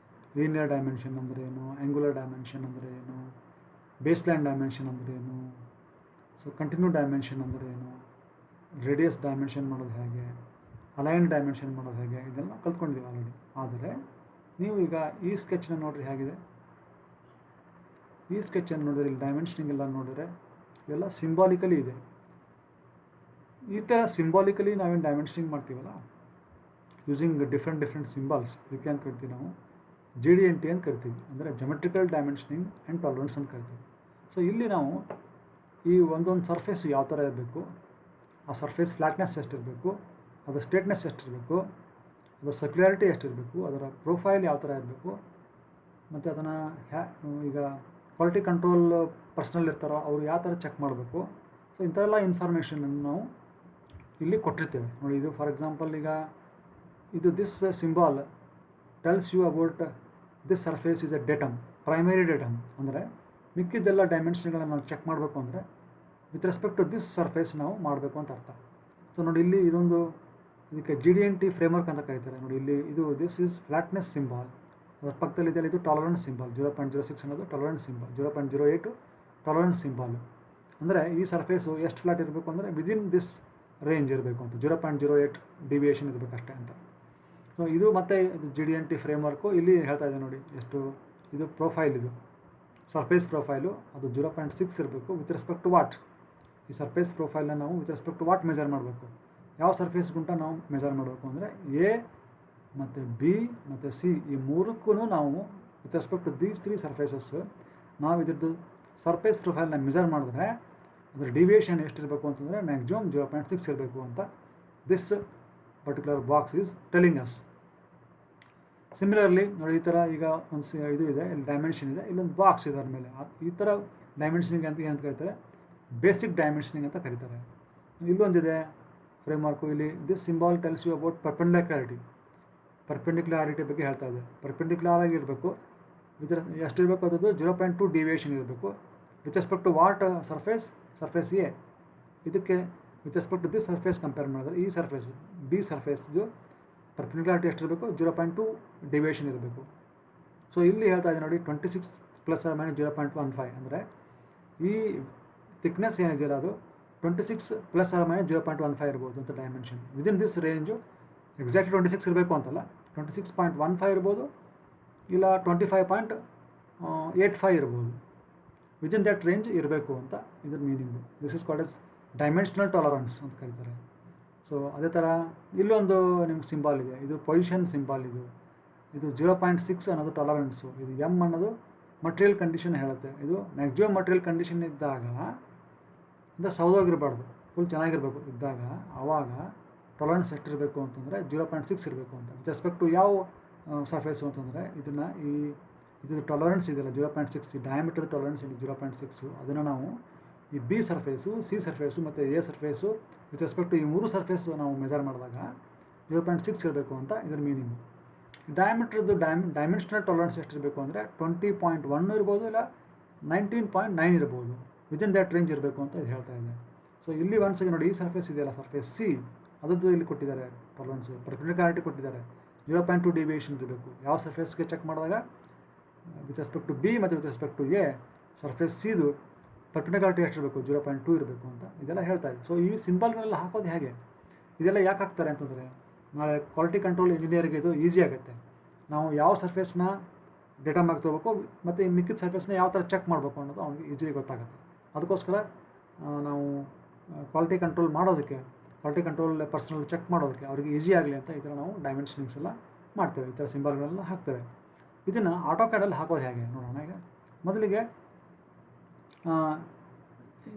ಲೀನಿಯರ್ ಡೈಮೆನ್ಷನ್ ಅಂದರೆ ಏನು, ಆ್ಯಂಗುಲರ್ ಡೈಮೆನ್ಷನ್ ಅಂದರೆ ಏನು, ಬೇಸ್ ಲೈನ್ ಡೈಮೆನ್ಷನ್ ಅಂದರೆ ಏನು, ಸೊ ಕಂಟಿನ್ಯೂ ಡೈಮೆನ್ಷನ್ ಅಂದರೆ ಏನು, ರೇಡಿಯಸ್ ಡೈಮೆನ್ಷನ್ ಮಾಡೋದು ಹೇಗೆ, ಅಲೈನ್ ಡೈಮೆನ್ಷನ್ ಮಾಡೋದು ಹೇಗೆ, ಇದೆಲ್ಲ ಕಲ್ತ್ಕೊಂಡಿದ್ದೀವಿ ಆಲ್ರೆಡಿ. ಆದರೆ ನೀವು ಈಗ ಈ ಸ್ಕೆಚ್ನ ನೋಡಿರಿ ಹೇಗಿದೆ. ಈ ಸ್ಕೆಚನ್ನು ನೋಡಿದ್ರೆ ಇಲ್ಲಿ ಡೈಮೆನ್ಷನಿಂಗ್ ಎಲ್ಲ ನೋಡಿದ್ರೆ ಇವೆಲ್ಲ ಸಿಂಬಾಲಿಕಲಿ ಇದೆ. ಈ ಥರ ಸಿಂಬಾಲಿಕಲಿ ನಾವೇನು ಡೈಮೆನ್ಷನಿಂಗ್ ಮಾಡ್ತೀವಲ್ಲ ಯೂಸಿಂಗ್ ಡಿಫ್ರೆಂಟ್ ಸಿಂಬಲ್ಸ್, ಇದಕ್ಕೆ ಅಂತ ಕರಿತೀವಿ ನಾವು GD&T ಅಂತ ಕರಿತೀವಿ, ಅಂದರೆ ಜೊಮೆಟ್ರಿಕಲ್ ಡೈಮೆನ್ಷನಿಂಗ್ ಆ್ಯಂಡ್ ಟಾಲರೆನ್ಸ್ ಅಂತ ಕರಿತೀವಿ. ಸೊ ಇಲ್ಲಿ ನಾವು ಈ ಒಂದೊಂದು ಸರ್ಫೇಸ್ ಯಾವ ಥರ ಇರಬೇಕು, ಆ ಸರ್ಫೇಸ್ ಫ್ಲಾಟ್ನೆಸ್ ಎಷ್ಟಿರಬೇಕು, ಅದರ ಸ್ಟ್ರೇಟ್ನೆಸ್ ಎಷ್ಟಿರಬೇಕು, ಅದರ ಸರ್ಕ್ಯುಲಾರಿಟಿ ಎಷ್ಟಿರಬೇಕು, ಅದರ ಪ್ರೊಫೈಲ್ ಯಾವ ಥರ ಇರಬೇಕು, ಮತ್ತು ಅದನ್ನು ಈಗ ಕ್ವಾಲಿಟಿ ಕಂಟ್ರೋಲ್ ಪರ್ಸನಲ್ ಇರ್ತಾರೋ ಅವರು ಯಾವ ಥರ ಚೆಕ್ ಮಾಡಬೇಕು. ಸೊ ಇಂಥೆಲ್ಲ ಇನ್ಫಾರ್ಮೇಷನನ್ನು ನಾವು ಇಲ್ಲಿ ಕೊಟ್ಟಿರ್ತೇವೆ ನೋಡಿ. ಇದು ಫಾರ್ ಎಕ್ಸಾಂಪಲ್ ಈಗ ಇದು this symbol tells you about this surface is a datum, primary datum. ಅಂದರೆ ಮಿಕ್ಕಿದ್ದೆಲ್ಲ ಡೈಮೆನ್ಷನ್ಗಳನ್ನು ನಾವು ಚೆಕ್ ಮಾಡಬೇಕು ಅಂದರೆ with respect to this surface ನಾವು ಮಾಡಬೇಕು ಅಂತ ಅರ್ಥ. ಸೊ ನೋಡಿ ಇಲ್ಲಿ ಇದೊಂದು ಇದಕ್ಕೆ GD&T ಫ್ರೇಮ್ವರ್ಕ್ ಅಂತ ಕರೀತಾರೆ ನೋಡಿ. ಇಲ್ಲಿ ಇದು ದಿಸ್ ಈಸ್ ಫ್ಲಾಟ್ನೆಸ್ ಸಿಂಬಾಲ್, ಅದರ ಪಕ್ಕದಲ್ಲಿ ಇದೆಯಲ್ಲ ಇದು ಟಾಲರೆನ್ಸ್ ಸಿಂಬಾಲ್, 0.06 ಅನ್ನೋದು ಟಾಲರೆನ್ಸ್ ಸಿಂಬಾಲ್, 0.08 ಟಾಲರೆನ್ಸ್ ಸಿಂಬಾಲ್. ಅಂದರೆ ಈ ಸರ್ಫೇಸು ಎಷ್ಟು ಫ್ಲಾಟ್ ಇರಬೇಕು ಅಂದರೆ ವಿದಿನ್ ದಿಸ್ ರೇಂಜ್ ಇರಬೇಕು ಅಂತ, 0.08 ಡಿವಿಯೇಷನ್ ಇರಬೇಕಷ್ಟೇ ಅಂತ. ಸೊ ಇದು ಮತ್ತು ಇದು GD&T ಫ್ರೇಮ್ವರ್ಕು ಇಲ್ಲಿ ಹೇಳ್ತಾ ಇದೆ ನೋಡಿ ಎಷ್ಟು. ಇದು ಪ್ರೊಫೈಲ್, ಇದು ಸರ್ಫೇಸ್ ಪ್ರೊಫೈಲು, ಅದು 0.6 ಇರಬೇಕು ವಿತ್ ರೆಸ್ಪೆಕ್ಟ್ ಟು ವಾಟ್. ಈ ಸರ್ಫೇಸ್ ಪ್ರೊಫೈಲ್ನ ನಾವು with respect to what measure ಮಾಡಬೇಕು, ಯಾವ ಸರ್ಫೇಸ್ಗುಂಟ ನಾವು ಮೆಜರ್ ಮಾಡಬೇಕು ಅಂದರೆ A ಮತ್ತು B ಮತ್ತು C ಈ ಮೂರಕ್ಕೂ ನಾವು with respect to these 3 surfaces ನಾವು ಇದ್ರದ್ದು ಸರ್ಫೇಸ್ ಪ್ರೊಫೈಲ್ನ ಮೆಜರ್ ಮಾಡಿದ್ರೆ ಅದರ ಡಿವಿಯೇಷನ್ ಎಷ್ಟಿರಬೇಕು ಅಂತಂದರೆ ಮ್ಯಾಕ್ಸಿಮಮ್ 0.6 ಇರಬೇಕು ಅಂತ this particular box is telling us. Similarly ನೋಡಿ ಈ ಥರ ಈಗ ಒಂದು ಇದು ಇದೆ, ಇಲ್ಲಿ ಡೈಮೆನ್ಷನ್ ಇದೆ, ಇಲ್ಲೊಂದು ಬಾಕ್ಸ್ ಇದೆ, ಅದ್ರ ಮೇಲೆ ಈ ಥರ ಡೈಮೆನ್ಷನಿಂಗ್ ಅಂತ ಏನಂತ ಕರೀತಾರೆ, ಬೇಸಿಕ್ ಡೈಮೆನ್ಷನಿಂಗ್ ಅಂತ ಕರೀತಾರೆ. ಇಲ್ಲೊಂದಿದೆ ಫ್ರೇಮ್ವರ್ಕು, ಇಲ್ಲಿ this symbol tells you about perpendicularity ಬಗ್ಗೆ ಹೇಳ್ತಾ ಇದೆ. ಪರ್ಪೆಂಡಿಕ್ಯುಲರ್ ಆಗಿರಬೇಕು, ಎಷ್ಟಿರಬೇಕು ಅದದ್ದು 0.2 ಡಿವಿಯೇಷನ್ ಇರಬೇಕು with respect to what surface A. ಇದಕ್ಕೆ with respect to this surface compare ಮಾಡಿದ್ರೆ ಈ ಸರ್ಫೇಸ್ B ಸರ್ಫೇಸ್ದು ಪರ್ಪೆಂಡಿಕ್ಯುಲಾರಿಟಿ ಎಷ್ಟಿರಬೇಕು 0.2 ಡಿವಿಯೇಷನ್ ಇರಬೇಕು. ಸೊ ಇಲ್ಲಿ ಹೇಳ್ತಾ ಇದೆ ನೋಡಿ 26 ± 0.15 ಅಂದರೆ ಈ ಥಿಕ್ನೆಸ್ ಏನಿದೆಯಲ್ಲ ಅದು 26 ± 0.15 ಇರ್ಬೋದು ಅಂತ dimension. Within this range exactly 26 ಇರಬೇಕು ಅಂತಲ್ಲ, 26.15 ಇರ್ಬೋದು, ಇಲ್ಲ 25.85 ಇರ್ಬೋದು. ವಿದಿನ್ ದಟ್ ರೇಂಜ್ ಇರಬೇಕು ಅಂತ ಇದ್ರ meaning. This is called as dimensional tolerance ಅಂತ ಕರೀತಾರೆ. ಸೊ ಅದೇ ಥರ ಇಲ್ಲೊಂದು ನಿಮ್ಗೆ ಸಿಂಬಾಲ್ ಇದೆ, ಇದು ಪೊಸಿಷನ್ ಸಿಂಬಾಲ್. ಇದು 0.6 ಅನ್ನೋದು ಟಾಲರೆನ್ಸು. ಇದು M ಅನ್ನೋದು ಮಟೀರಿಯಲ್ ಕಂಡೀಷನ್ ಹೇಳುತ್ತೆ. ಇದು ಮ್ಯಾಕ್ಸಿಮಮ್ ಮಟೀರಿಯಲ್ ಕಂಡೀಷನ್ ಇದ್ದಾಗ ಅಂದರೆ ಸೌದೋಗಿರಬಾರ್ದು, ಫುಲ್ ಚೆನ್ನಾಗಿರಬೇಕು ಇದ್ದಾಗ, ಆವಾಗ ಟಾಲರೆನ್ಸ್ ಎಷ್ಟಿರಬೇಕು ಅಂತಂದರೆ 0.6 ಇರಬೇಕು ಅಂತ. ವಿತ್ ರೆಸ್ಪೆಕ್ಟ್ ಟು ಯಾವ ಸರ್ಫೇಸು ಅಂತಂದರೆ ಇದನ್ನು ಇದು ಟಾಲರೆನ್ಸ್ ಇದೆಯಲ್ಲ 0.6, ಈ ಡಯಾಮೀಟರ್ ಟಾಲರೆನ್ಸ್ ಇದೆ 0.6. ಅದನ್ನು ನಾವು ಈ B ಸರ್ಫೇಸು, C ಸರ್ಫೇಸು ಮತ್ತು A surface with respect to ಈ 3 ಸರ್ಫೇಸು ನಾವು ಮೆಜರ್ ಮಾಡಿದಾಗ 0.6 ಇರಬೇಕು ಅಂತ ಇದರ ಮೀನಿಂಗು. ಡಯಾಮೀಟ್ರದ್ದು ಡೈಮೆನ್ಷನಲ್ ಟಾಲರೆನ್ಸ್ ಎಷ್ಟಿರಬೇಕು ಅಂದರೆ 20.1 ಇರ್ಬೋದು, ಇಲ್ಲ 19.9 ಇರ್ಬೋದು. ವಿದಿನ್ ದ್ಯಾಟ್ ರೇಂಜ್ ಇರಬೇಕು ಅಂತ ಇದು ಹೇಳ್ತಾ ಇದೆ. ಸೊ ಇಲ್ಲಿ ಒಂದ್ಸರಿ ನೋಡಿ ಈ ಸರ್ಫೇಸ್ ಇದೆಯಲ್ಲ ಸರ್ಫೇಸ್ C, ಅದದ್ದು ಇಲ್ಲಿ ಕೊಟ್ಟಿದ್ದಾರೆ ಟಾಲರೆನ್ಸ್, ಪರ್ಪೆಂಡಿಕ್ಯುಲಾರಿಟಿ ಕೊಟ್ಟಿದ್ದಾರೆ 0.2 ಡಿವಿಯೇಷನ್ ಇರಬೇಕು. ಯಾವ ಸರ್ಫೇಸ್ಗೆ ಚೆಕ್ ಮಾಡಿದಾಗ ವಿತ್ ರೆಸ್ಪೆಕ್ಟ್ ಟು B ಮತ್ತು ವಿತ್ ರೆಸ್ಪೆಕ್ಟ್ ಟು A ಸರ್ಫೇಸ್ Cದು ಪರ್ಪೆಂಡಿಕ್ಯುಲಾರಿಟಿ ಎಷ್ಟಿರಬೇಕು 0.2 ಇರಬೇಕು ಅಂತ ಇದೆಲ್ಲ ಹೇಳ್ತಾ ಇದೆ. ಸೊ ಈ ಸಿಂಬಲ್ಗಳೆಲ್ಲ ಹಾಕೋದು ಹೇಗೆ, ಇದೆಲ್ಲ ಯಾಕೆ ಹಾಕ್ತಾರೆ ಅಂತಂದರೆ ನಾಳೆ ಕ್ವಾಲಿಟಿ ಕಂಟ್ರೋಲ್ ಇಂಜಿನಿಯರ್ಗೆ ಇದು ಈಸಿ ಆಗುತ್ತೆ. ನಾವು ಯಾವ ಸರ್ಫೇಸ್ನ ಡೇಟಾ ಮ್ಯಾಕ್ ತೊಗೋಬೇಕು ಮತ್ತು ಈ ಮಿಕ್ಕಿದ ಸರ್ಫೇಸ್ನ ಯಾವ ಥರ ಚೆಕ್ ಮಾಡಬೇಕು ಅನ್ನೋದು ಅವ್ನಿಗೆ ಈಸಿಯಾಗಿ ಗೊತ್ತಾಗುತ್ತೆ. ಅದಕ್ಕೋಸ್ಕರ ನಾವು ಕ್ವಾಲಿಟಿ ಕಂಟ್ರೋಲ್ ಮಾಡೋದಕ್ಕೆ, ಕ್ವಾಲಿಟಿ ಕಂಟ್ರೋಲ್ ಪರ್ಸನಲ್ ಚೆಕ್ ಮಾಡೋದಕ್ಕೆ ಅವ್ರಿಗೆ ಈಸಿ ಆಗಲಿ ಅಂತ ಈ ಥರ ನಾವು ಡೈಮೆನ್ಷನಿಂಗ್ಸ್ ಎಲ್ಲ ಮಾಡ್ತೇವೆ, ಈ ಥರ ಸಿಂಬಲ್ಗಳೆಲ್ಲ ಹಾಕ್ತೇವೆ. ಇದನ್ನು ಆಟೋಕ್ಯಾಡಲ್ಲಿ ಹಾಕೋದು ಹೇಗೆ ನೋಡೋಣ. ಈಗ ಮೊದಲಿಗೆ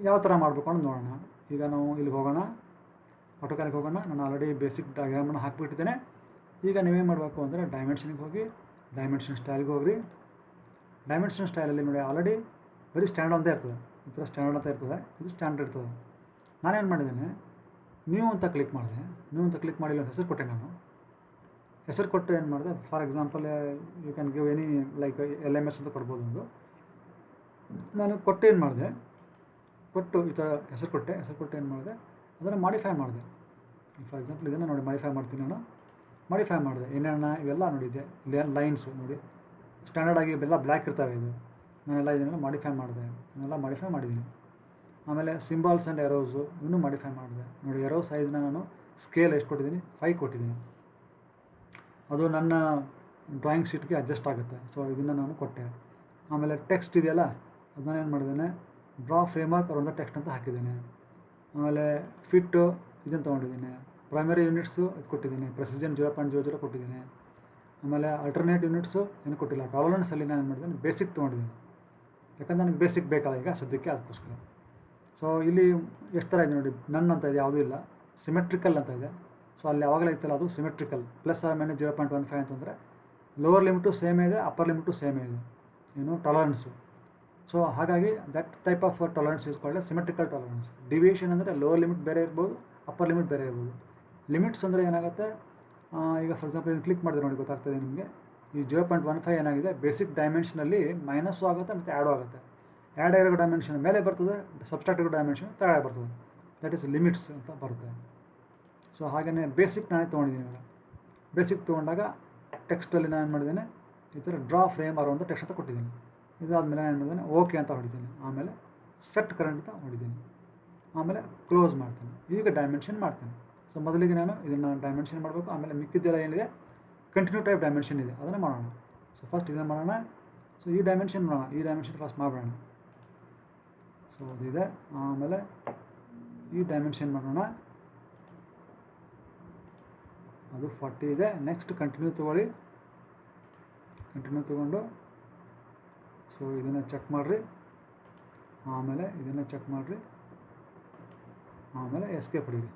ಯಾವ ಥರ ಮಾಡಬೇಕು ಅಂತ ನೋಡೋಣ. ಈಗ ನಾವು ಇಲ್ಲಿ ಹೋಗೋಣ, ಆಟೋಕ್ಯಾಡ್ಗೆ ಹೋಗೋಣ. ನಾನು ಆಲ್ರೆಡಿ ಬೇಸಿಕ್ ಡಯಾಗ್ರಾಮನ್ನು ಹಾಕಿಬಿಟ್ಟಿದ್ದೇನೆ. ಈಗ ನೀವೇನು ಮಾಡಬೇಕು ಅಂದರೆ ಡೈಮೆನ್ಷನಿಗೆ ಹೋಗಿ, ಡೈಮೆನ್ಷನ್ ಸ್ಟೈಲ್ಗೆ ಹೋಗ್ರಿ. ಡೈಮೆನ್ಷನ್ ಸ್ಟೈಲಲ್ಲಿ ನೋಡಿ ಆಲ್ರೆಡಿ ಬರೀ ಸ್ಟ್ಯಾಂಡ್ ಅಂತ ಇರ್ತದೆ, ಈ ಥರ ಸ್ಟ್ಯಾಂಡರ್ಡ್ ಅಂತ ಇರ್ತದೆ, ಇದು ಸ್ಟ್ಯಾಂಡರ್ಡ್ ಇರ್ತದೆ. ನಾನೇನು ಮಾಡಿದ್ದೇನೆ, ನ್ಯೂ ಅಂತ ಕ್ಲಿಕ್ ಮಾಡಿದೆ. ನ್ಯೂ ಅಂತ ಕ್ಲಿಕ್ ಮಾಡಿ ಒಂದು ಹೆಸರು ಕೊಟ್ಟೆ. ನಾನು ಹೆಸರು ಕೊಟ್ಟು ಏನು ಮಾಡಿದೆ, for example you can give any like LMS ಅಂತ ಕೊಡ್ಬೋದು. ಒಂದು ನಾನು ಕೊಟ್ಟು ಏನು ಮಾಡಿದೆ, ಕೊಟ್ಟು ಈ ಥರ ಹೆಸರು ಕೊಟ್ಟು ಏನು ಮಾಡಿದೆ, ಅದನ್ನು ಮಾಡಿಫೈ ಮಾಡಿದೆ. ಫಾರ್ ಎಕ್ಸಾಂಪಲ್ ಇದನ್ನು ನೋಡಿ ಮಾಡಿಫೈ ಮಾಡ್ತೀನಿ. ನಾನು ಮಾಡಿಫೈ ಮಾಡಿದೆ. ಏನೇನ ಇವೆಲ್ಲ ನೋಡಿದ್ದೆ, ಇಲ್ಲಿ ಲೈನ್ಸು ನೋಡಿ ಸ್ಟ್ಯಾಂಡರ್ಡ್ ಆಗಿ ಇವೆಲ್ಲ ಬ್ಲ್ಯಾಕ್ ಇರ್ತವೆ. ಇದು ನಾನೆಲ್ಲ ಇದನ್ನೆಲ್ಲ ಮಾಡಿಫೈ ಮಾಡಿದೆ, ಇದನ್ನೆಲ್ಲ ಮಾಡಿಫೈ ಮಾಡಿದ್ದೀನಿ. ಆಮೇಲೆ ಸಿಂಬಾಲ್ಸ್ ಆ್ಯಂಡ್ ಎರೋಸು ಇನ್ನೂ ಮಾಡಿಫೈ ಮಾಡಿದೆ. ನೋಡಿ ಎರೋ ಸೈಜ್ನ ನಾನು ಸ್ಕೇಲ್ ಎಷ್ಟು ಕೊಟ್ಟಿದ್ದೀನಿ, 5 ಕೊಟ್ಟಿದ್ದೀನಿ. ಅದು ನನ್ನ ಡ್ರಾಯಿಂಗ್ ಶೀಟ್ಗೆ ಅಡ್ಜಸ್ಟ್ ಆಗುತ್ತೆ. ಸೊ ಇದನ್ನು ನಾನು ಕೊಟ್ಟೆ. ಆಮೇಲೆ ಟೆಕ್ಸ್ಟ್ ಇದೆಯಲ್ಲ, ಅದನ್ನ ಏನು ಮಾಡಿದ್ದೇನೆ, draw framework around the text ಅಂತ ಹಾಕಿದ್ದೇನೆ. ಆಮೇಲೆ ಫಿಟ್ಟು ಇದನ್ನು ತೊಗೊಂಡಿದ್ದೀನಿ. ಪ್ರೈಮರಿ ಯೂನಿಟ್ಸು ಇದು ಕೊಟ್ಟಿದ್ದೀನಿ, ಪ್ರೆಸಿಷನ್ 0.00 ಕೊಟ್ಟಿದ್ದೀನಿ. ಆಮೇಲೆ ಅಲ್ಟರ್ನೇಟ್ ಯೂನಿಟ್ಸು ಏನು ಕೊಟ್ಟಿಲ್ಲ. ಟಾಲರೆನ್ಸಲ್ಲಿ ನಾನು ಏನು ಮಾಡಿದ್ದೀನಿ, ಬೇಸಿಕ್ ತೊಗೊಂಡಿದ್ದೀನಿ, ಯಾಕಂದ್ರೆ ನನಗೆ ಬೇಸಿಕ್ ಬೇಕಲ್ಲ ಈಗ ಸದ್ಯಕ್ಕೆ, ಅದಕ್ಕೋಸ್ಕರ. ಸೊ ಇಲ್ಲಿ ಎಷ್ಟು ಥರ ಇದೆ ನೋಡಿ, ನನ್ ಅಂತ ಇದೆ, ಯಾವುದೂ ಇಲ್ಲ. ಸಿಮೆಟ್ರಿಕಲ್ ಅಂತ ಇದೆ. ಸೊ ಅಲ್ಲಿ ಯಾವಾಗಲೇ ಇತ್ತಲ್ಲ ಅದು ಸಿಮೆಟ್ರಿಕಲ್, +or-0.15 ಅಂತಂದರೆ ಲೋವರ್ ಲಿಮಿಟು ಸೇಮೇ ಇದೆ, ಅಪ್ಪರ್ ಲಿಮಿಟು ಸೇಮೇ ಇದೆ, ಏನು ಟಾಲರೆನ್ಸು. ಸೊ ಹಾಗಾಗಿ that type of tolerance use ಮಾಡಲಿ ಸಿಮೆಟ್ರಿಕಲ್ ಟಾಲರೆನ್ಸ್. ಡಿವಿಯೇಷನ್ ಅಂದರೆ ಲೋವರ್ ಲಿಮಿಟ್ ಬೇರೆ ಇರ್ಬೋದು, ಅಪ್ಪರ್ ಲಿಮಿಟ್ ಬೇರೆ ಇರ್ಬೋದು. ಲಿಮಿಟ್ಸ್ ಅಂದರೆ ಏನಾಗುತ್ತೆ, ಈಗ ಫಾರ್ ಎಕ್ಸಾಂಪಲ್ ಇದನ್ನು ಕ್ಲಿಕ್ ಮಾಡಿದ್ರೆ ನೋಡಿ ಗೊತ್ತಾಗ್ತದೆ ನಿಮಗೆ. ಈ 0.15 ಏನಾಗಿದೆ, ಬೇಸಿಕ್ ಡೈಮೆನ್ಷನಲ್ಲಿ ಮೈನಸ್ಸು ಆಗುತ್ತೆ ಮತ್ತು ಆ್ಯಡು ಆಗುತ್ತೆ. ಆ್ಯಡ್ ಆಗಿರೋ ಡೈಮೆನ್ಷನ್ ಮೇಲೆ ಬರ್ತದೆ, ಸಬ್ಸ್ಟ್ರಾಕ್ಟ್ ಆಗಿರೋ ಡೈಮೆನ್ಷನ್ ಕೆಳಗೆ ಬರ್ತದೆ. ದಟ್ ಈಸ್ ಲಿಮಿಟ್ಸ್ ಅಂತ ಬರುತ್ತೆ. ಸೊ ಹಾಗೆಯೇ ಬೇಸಿಕ್ ನಾನೇ ತೊಗೊಂಡಿದ್ದೀನಿ. ಇವಾಗ ಬೇಸಿಕ್ ತೊಗೊಂಡಾಗ ಟೆಕ್ಸ್ಟಲ್ಲಿ ನಾನು ಏನು ಮಾಡಿದ್ದೇನೆ, ಈ ಥರ ಡ್ರಾ ಫ್ರೇಮ್ ಅರೌಂಡ್ ಟೆಕ್ಸ್ಟ್ ಅಂತ ಕೊಟ್ಟಿದ್ದೀನಿ. ಇದಾದಮೇಲೆ ನಾನು ಏನು ಮಾಡಿದ್ದೇನೆ, ಓಕೆ ಅಂತ ಹೊಡಿದ್ದೀನಿ. ಆಮೇಲೆ ಸೆಟ್ ಕರೆಂಟ್ ಅಂತ ಹೊಡಿದ್ದೀನಿ. ಆಮೇಲೆ ಕ್ಲೋಸ್ ಮಾಡ್ತೀನಿ. ಈಗ ಡೈಮೆನ್ಷನ್ ಮಾಡ್ತೀನಿ. ಸೊ ಮೊದಲಿಗೆ ನಾನು ಇದನ್ನು ಡೈಮೆನ್ಷನ್ ಮಾಡಬೇಕು. ಆಮೇಲೆ ಮಿಕ್ಕಿದ್ದೆಲ್ಲ ಏನಿದೆ ಕಂಟಿನ್ಯೂ ಟೈಪ್ ಡೈಮೆನ್ಷನ್ ಇದೆ, ಅದನ್ನು ಮಾಡೋಣ. ಸೊ ಫಸ್ಟ್ ಇದನ್ನು ಮಾಡೋಣ. ಸೊ ಈ ಡೈಮೆನ್ಷನ್ ಮಾಡೋಣ, ಈ ಡೈಮೆನ್ಷನ್ ಫಸ್ಟ್ ಮಾಡೋಣ. ಸೊ ಅದಿದೆ. ಆಮೇಲೆ ಈ ಡೈಮೆನ್ಷನ್ ಮಾಡೋಣ, ಅದು 40 ಇದೆ. ನೆಕ್ಸ್ಟ್ ಕಂಟಿನ್ಯೂ ತೊಗೊಳ್ಳಿ. ಕಂಟಿನ್ಯೂ ತೊಗೊಂಡು ಸೊ ಇದನ್ನು ಚೆಕ್ ಮಾಡಿರಿ. ಆಮೇಲೆ ಇದನ್ನು ಚೆಕ್ ಮಾಡಿರಿ. ಆಮೇಲೆ ಎಸ್ಕೇಪ್ ಹೊಡೀರಿ.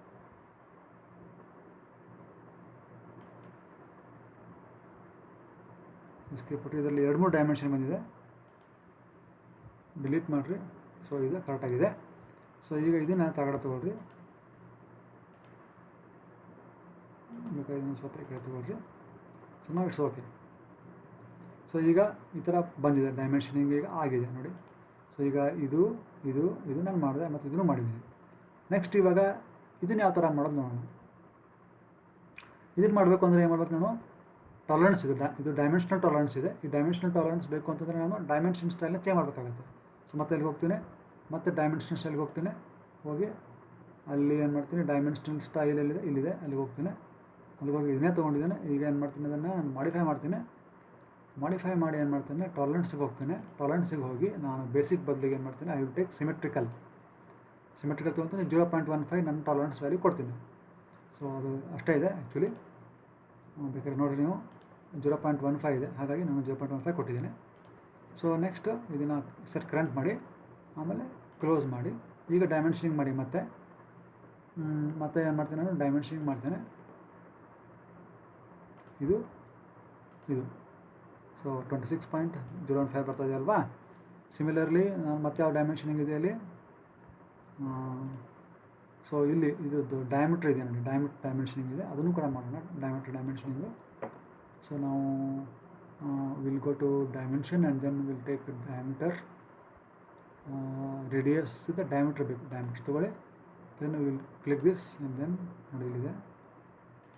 ಎಸ್ಕೇಪ್ ಹೊಡಿ. ಇದರಲ್ಲಿ 2-3 ಡೈಮೆನ್ಷನ್ ಬಂದಿದೆ, ಡಿಲೀಟ್ ಮಾಡಿರಿ. ಸೊ ಇದು ಕರೆಕ್ಟಾಗಿದೆ. ಸೊ ಈಗ ಇದನ್ನು ತಗಡೆ ತೊಗೊಳ್ರಿ, ಬೇಕಾದ್ರೆ ಇದನ್ನು ಸ್ವಲ್ಪ ಈ ಕಡೆ ತೊಗೊಳ್ರಿ. ಸೊ ನಾವು ಇಟ್ಸ್ ಓಕೆ. ಸೊ ಈಗ ಈ ಥರ ಬಂದಿದೆ, ಡೈಮೆನ್ಷನಿಂಗ್ ಈಗ ಆಗಿದೆ ನೋಡಿ. ಸೊ ಈಗ ಇದು ಇದು ಇದು ನಾನು ಮಾಡಿದೆ ಮತ್ತು ಇದನ್ನು ಮಾಡಿದ್ದೀನಿ. ನೆಕ್ಸ್ಟ್ ಇವಾಗ ಇದನ್ನು ಯಾವ ಥರ ಮಾಡೋದು ನೋಡೋಣ. ಇದನ್ನು ಮಾಡಬೇಕು ಅಂದರೆ ಏನು ಮಾಡ್ಬೇಕು, ನಾನು ಟಾಲರೆನ್ಸ್ ಇದು ಡೈಮೆನ್ಷನಲ್ ಟಾಲರೆನ್ಸ್ ಇದೆ. ಈ ಡೈಮೆನ್ಷನಲ್ ಟಾಲರೆನ್ಸ್ ಬೇಕು ಅಂತಂದರೆ ನಾನು ಡೈಮೆನ್ಷನ್ ಸ್ಟೈಲ್ನ ಚೇಂಜ್ ಮಾಡಬೇಕಾಗುತ್ತೆ. ಸೊ ಮತ್ತೆ ಅಲ್ಲಿಗೆ ಹೋಗ್ತೀನಿ, ಮತ್ತೆ ಡೈಮೆನ್ಷನಲ್ ಸ್ಟೈಲ್ಗೆ ಹೋಗ್ತೀನಿ. ಹೋಗಿ ಅಲ್ಲಿ ಏನು ಮಾಡ್ತೀನಿ, ಡೈಮೆನ್ಷನಲ್ ಸ್ಟೈಲ್ ಎಲ್ಲಿದೆ, ಇಲ್ಲಿದೆ, ಅಲ್ಲಿಗೆ ಹೋಗ್ತೀನಿ. ಅಲ್ಲಿಗೆ ಹೋಗಿ ಇದನ್ನೇ ತೊಗೊಂಡಿದ್ದೇನೆ. ಈಗ ಏನು ಮಾಡ್ತೀನಿ, ಅದನ್ನು ಮಾಡಿಫೈ ಮಾಡ್ತೀನಿ. ಮಾಡಿಫೈ ಮಾಡಿ ಏನು ಮಾಡ್ತೀನಿ, ಟಾಲರೆನ್ಸಿಗೆ ಹೋಗ್ತೀನಿ. ಟಾಲರೆನ್ಸಿಗೆ ಹೋಗಿ ನಾನು ಬೇಸಿಕ್ ಬದಲಿಗೆ ಏನು ಮಾಡ್ತೀನಿ, ಐ ವಿಲ್ ಟೇಕ್ ಸಿಮೆಟ್ರಿಕಲ್ ತೊಗೊತೀನಿ. 0.15 ನನ್ನ ಟಾಲರೆನ್ಸ್ ವ್ಯಾಲ್ಯೂ ಕೊಡ್ತೀನಿ. ಸೊ ಅದು ಅಷ್ಟೇ ಇದೆ ಆ್ಯಕ್ಚುಲಿ. ಬೇಕಾದ್ರೆ ನೋಡಿರಿ ನೀವು, 0.15 ಇದೆ, ಹಾಗಾಗಿ ನಾನು 0.15 ಕೊಟ್ಟಿದ್ದೀನಿ. ಸೊ ನೆಕ್ಸ್ಟ್ ಇದನ್ನು ಸೆಟ್ ಕರೆಂಟ್ ಮಾಡಿ, ಆಮೇಲೆ ಕ್ಲೋಸ್ ಮಾಡಿ. ಈಗ ಡೈಮೆನ್ಷನಿಂಗ್ ಮಾಡಿ. ಮತ್ತೆ ಏನು ಮಾಡ್ತೀನಿ, ನಾನು ಡೈಮೆನ್ಷನಿಂಗ್ ಮಾಡ್ತೇನೆ. ಇದು ಸೊ 26.05 ಬರ್ತದೆ ಅಲ್ವಾ. ಸಿಮಿಲರ್ಲಿ ನಾನು ಮತ್ತೆ ಯಾವ ಡೈಮೆನ್ಷನಿಂಗ್ ಇದೆ ಅಲ್ಲಿ, ಸೊ ಇಲ್ಲಿ ಇದು ಡಯಾಮೀಟ್ರ್ ಇದೆ ನೋಡಿ, ಡೈಮೆನ್ಷನಿಂಗ್ ಇದೆ, ಅದನ್ನು ಕೂಡ ಮಾಡೋಣ. ಡೈಮೆನ್ಷನಿಂಗು. ಸೊ ನಾವು will go to dimension and then will take diameter. Radius ಇದೆ, ಡಯಾಮೀಟ್ರ್ ಬೇಕು, ಡಯಾಮೀಟ್ರ್ ತೊಗೊಳ್ಳಿ. Then will click this and then ನೋಡಿ ಇಲ್ಲಿದೆ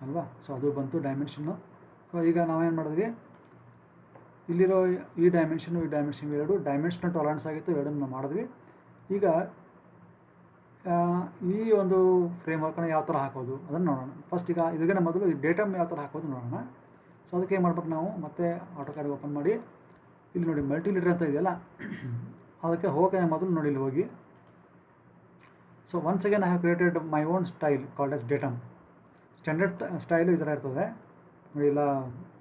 ಅಲ್ವಾ. ಸೊ ಅದು ಬಂತು ಡೈಮೆನ್ಷನ್ನು. ಸೊ ಈಗ ನಾವೇನು ಮಾಡಿದ್ವಿ, ಇಲ್ಲಿರೋ ಈ ಡೈಮೆನ್ಷನ್ ಎರಡು ಡೈಮೆನ್ಷನಲ್ ಟಾಲರೆನ್ಸ್ ಆಗಿತ್ತು, ಎರಡನ್ನು ಮಾಡಿದ್ವಿ. ಈಗ ಈ ಒಂದು ಫ್ರೇಮ್ವರ್ಕನ್ನು ಯಾವ ಥರ ಹಾಕೋದು ಅದನ್ನು ನೋಡೋಣ. ಫಸ್ಟ್ ಈಗ ಇದಕ್ಕೆ ಮೊದಲು ಈ ಡೇಟಮ್ ಯಾವ ಥರ ಹಾಕೋದು ನೋಡೋಣ. ಸೊ ಅದಕ್ಕೆ ಏನು ಮಾಡ್ಬೇಕು, ನಾವು ಮತ್ತೆ ಆಟೋಕ್ಯಾಡ್ ಓಪನ್ ಮಾಡಿ, ಇಲ್ಲಿ ನೋಡಿ ಮಲ್ಟಿಲೀಟರ್ ಅಂತ ಇದೆಯಲ್ಲ, ಅದಕ್ಕೆ ಹೋಗೋಕೆ ಮೊದಲು ನೋಡಿ ಇಲ್ಲಿ ಹೋಗಿ. So once again I have created my own style called as datum. Standard style ಈ ಥರ ಇರ್ತದೆ ನೋಡಿ. ಎಲ್ಲ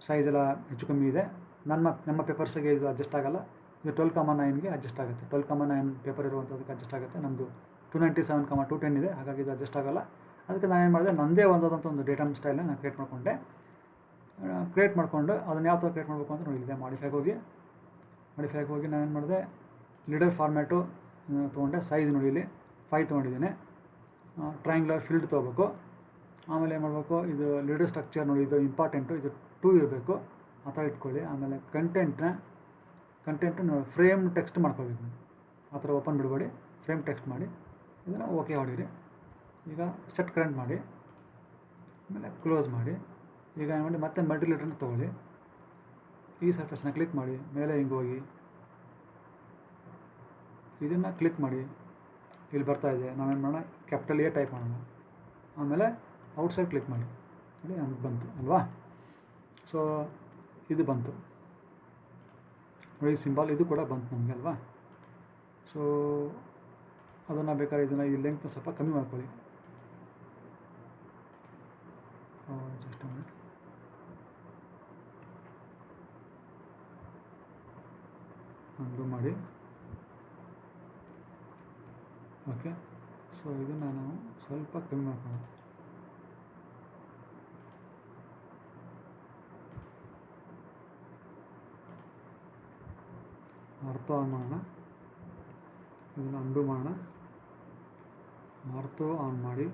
ಸೈಜ್ ಎಲ್ಲ ಹೆಚ್ಚು ಕಮ್ಮಿ ಇದೆ. ನಮ್ಮ ಪೇಪರ್ಸಿಗೆ ಇದು ಅಡ್ಜಸ್ಟ್ ಆಗೋಲ್ಲ. ಇದು 12,9ಗೆ ಅಡ್ಜಸ್ಟ್ ಆಗುತ್ತೆ. 12,9 ಪೇಪರ್ ಇರುವಂಥದ್ದಕ್ಕೆ ಅಡ್ಜಸ್ಟ್ ಆಗುತ್ತೆ. ನಮ್ಮದು 297,210 ಇದೆ, ಹಾಗಾಗಿ ಇದು ಅಡ್ಜಸ್ಟ್ ಆಗೋಲ್ಲ. ಅದಕ್ಕೆ ನಾನು ಏನು ಮಾಡಿದೆ, ನನ್ನದೇ ಒಂದು ಡೇಟಮ್ ಸ್ಟೈಲ್ನ ನಾನು ಕ್ರಿಯೇಟ್ ಮಾಡಿಕೊಂಡು ಅದನ್ನು ಯಾವ ಥರ ಕ್ರಿಯೇಟ್ ಮಾಡಬೇಕು ಅಂತ ನೋಡಿದೆ. ಮಾಡಿಫೈಗೆ ಹೋಗಿ ನಾನು ಏನು ಮಾಡಿದೆ, ಲೀಡರ್ ಫಾರ್ಮ್ಯಾಟು ತೊಗೊಂಡೆ. ಸೈಜ್ ನೋಡಿ ಇಲ್ಲಿ 5 ತೊಗೊಂಡಿದ್ದೀನಿ. ಟ್ರಯಾಂಗ್ಯುಲರ್ ಫೀಲ್ಡ್ ತೊಗೋಬೇಕು. ಆಮೇಲೆ ಏನು ಮಾಡಬೇಕು, ಇದು ಲೀಡರ್ ಸ್ಟ್ರಕ್ಚರ್ ನೋಡಿ, ಇದು ಇಂಪಾರ್ಟೆಂಟು, ಇದು 2 ಇರಬೇಕು, ಆ ಥರ ಇಟ್ಕೊಳ್ಳಿ. ಆಮೇಲೆ ಕಂಟೆಂಟ್ ನೋಡಿ ಫ್ರೇಮ್ ಟೆಕ್ಸ್ಟ್ ಮಾಡ್ಕೋಬೇಕು. ಆ ಥರ ಓಪನ್ ಬಿಡಬೇಡಿ, ಫ್ರೇಮ್ ಟೆಕ್ಸ್ಟ್ ಮಾಡಿ ಇದನ್ನು ಓಕೆ ಹೊಡೀರಿ. ಈಗ ಸೆಟ್ ಕರೆಂಟ್ ಮಾಡಿ, ಆಮೇಲೆ ಕ್ಲೋಸ್ ಮಾಡಿ. ಈಗ ಏನು ಮಾಡಿ, ಮತ್ತೆ ಮಲ್ಟಿಲೀಟರ್ನ ತೊಗೊಳ್ಳಿ. ಈ ಸರ್ಫೇಸ್ನ ಕ್ಲಿಕ್ ಮಾಡಿ, ಮೇಲೆ ಹಿಂಗೆ ಹೋಗಿ ಇದನ್ನು ಕ್ಲಿಕ್ ಮಾಡಿ. ಇಲ್ಲಿ ಬರ್ತಾ ಇದೆ, ನಾವೇನು ಮಾಡೋಣ, ಕ್ಯಾಪಿಟಲ್ ಎ ಟೈಪ್ ಮಾಡೋಣ. ಆಮೇಲೆ ಔಟ್ಸೈಡ್ ಕ್ಲಿಕ್ ಮಾಡಿ. ನೋಡಿ ನಮಗೆ ಬಂತು ಅಲ್ವಾ. ಸೊ ಇದು ಬಂತು ನೋಡಿ ಸಿಂಬಲ್, ಇದು ಕೂಡ ಬಂತು ನಮಗೆ ಅಲ್ವಾ. ಸೊ ಅದನ್ನು ಬೇಕಾದ್ರೆ ಇದನ್ನು ಈ ಲೆಂತ್ನ ಸ್ವಲ್ಪ ಕಮ್ಮಿ ಮಾಡ್ಕೊಳ್ಳಿ. Just minute. ಅಂಡು ಮಾಡಿ. ಓಕೆ, ಸೊ ಇದನ್ನು ನಾವು ಸ್ವಲ್ಪ ಕಮ್ಮಿ ಮಾಡ್ಕೊಳ್ಳೋಣ. ಆರ್ಥೋ ಆನ್ ಮಾಡೋಣ, ಇದನ್ನು ಅಂಡು ಮಾಡೋಣ, ಆರ್ಥೋ ಆನ್ ಮಾಡಿ.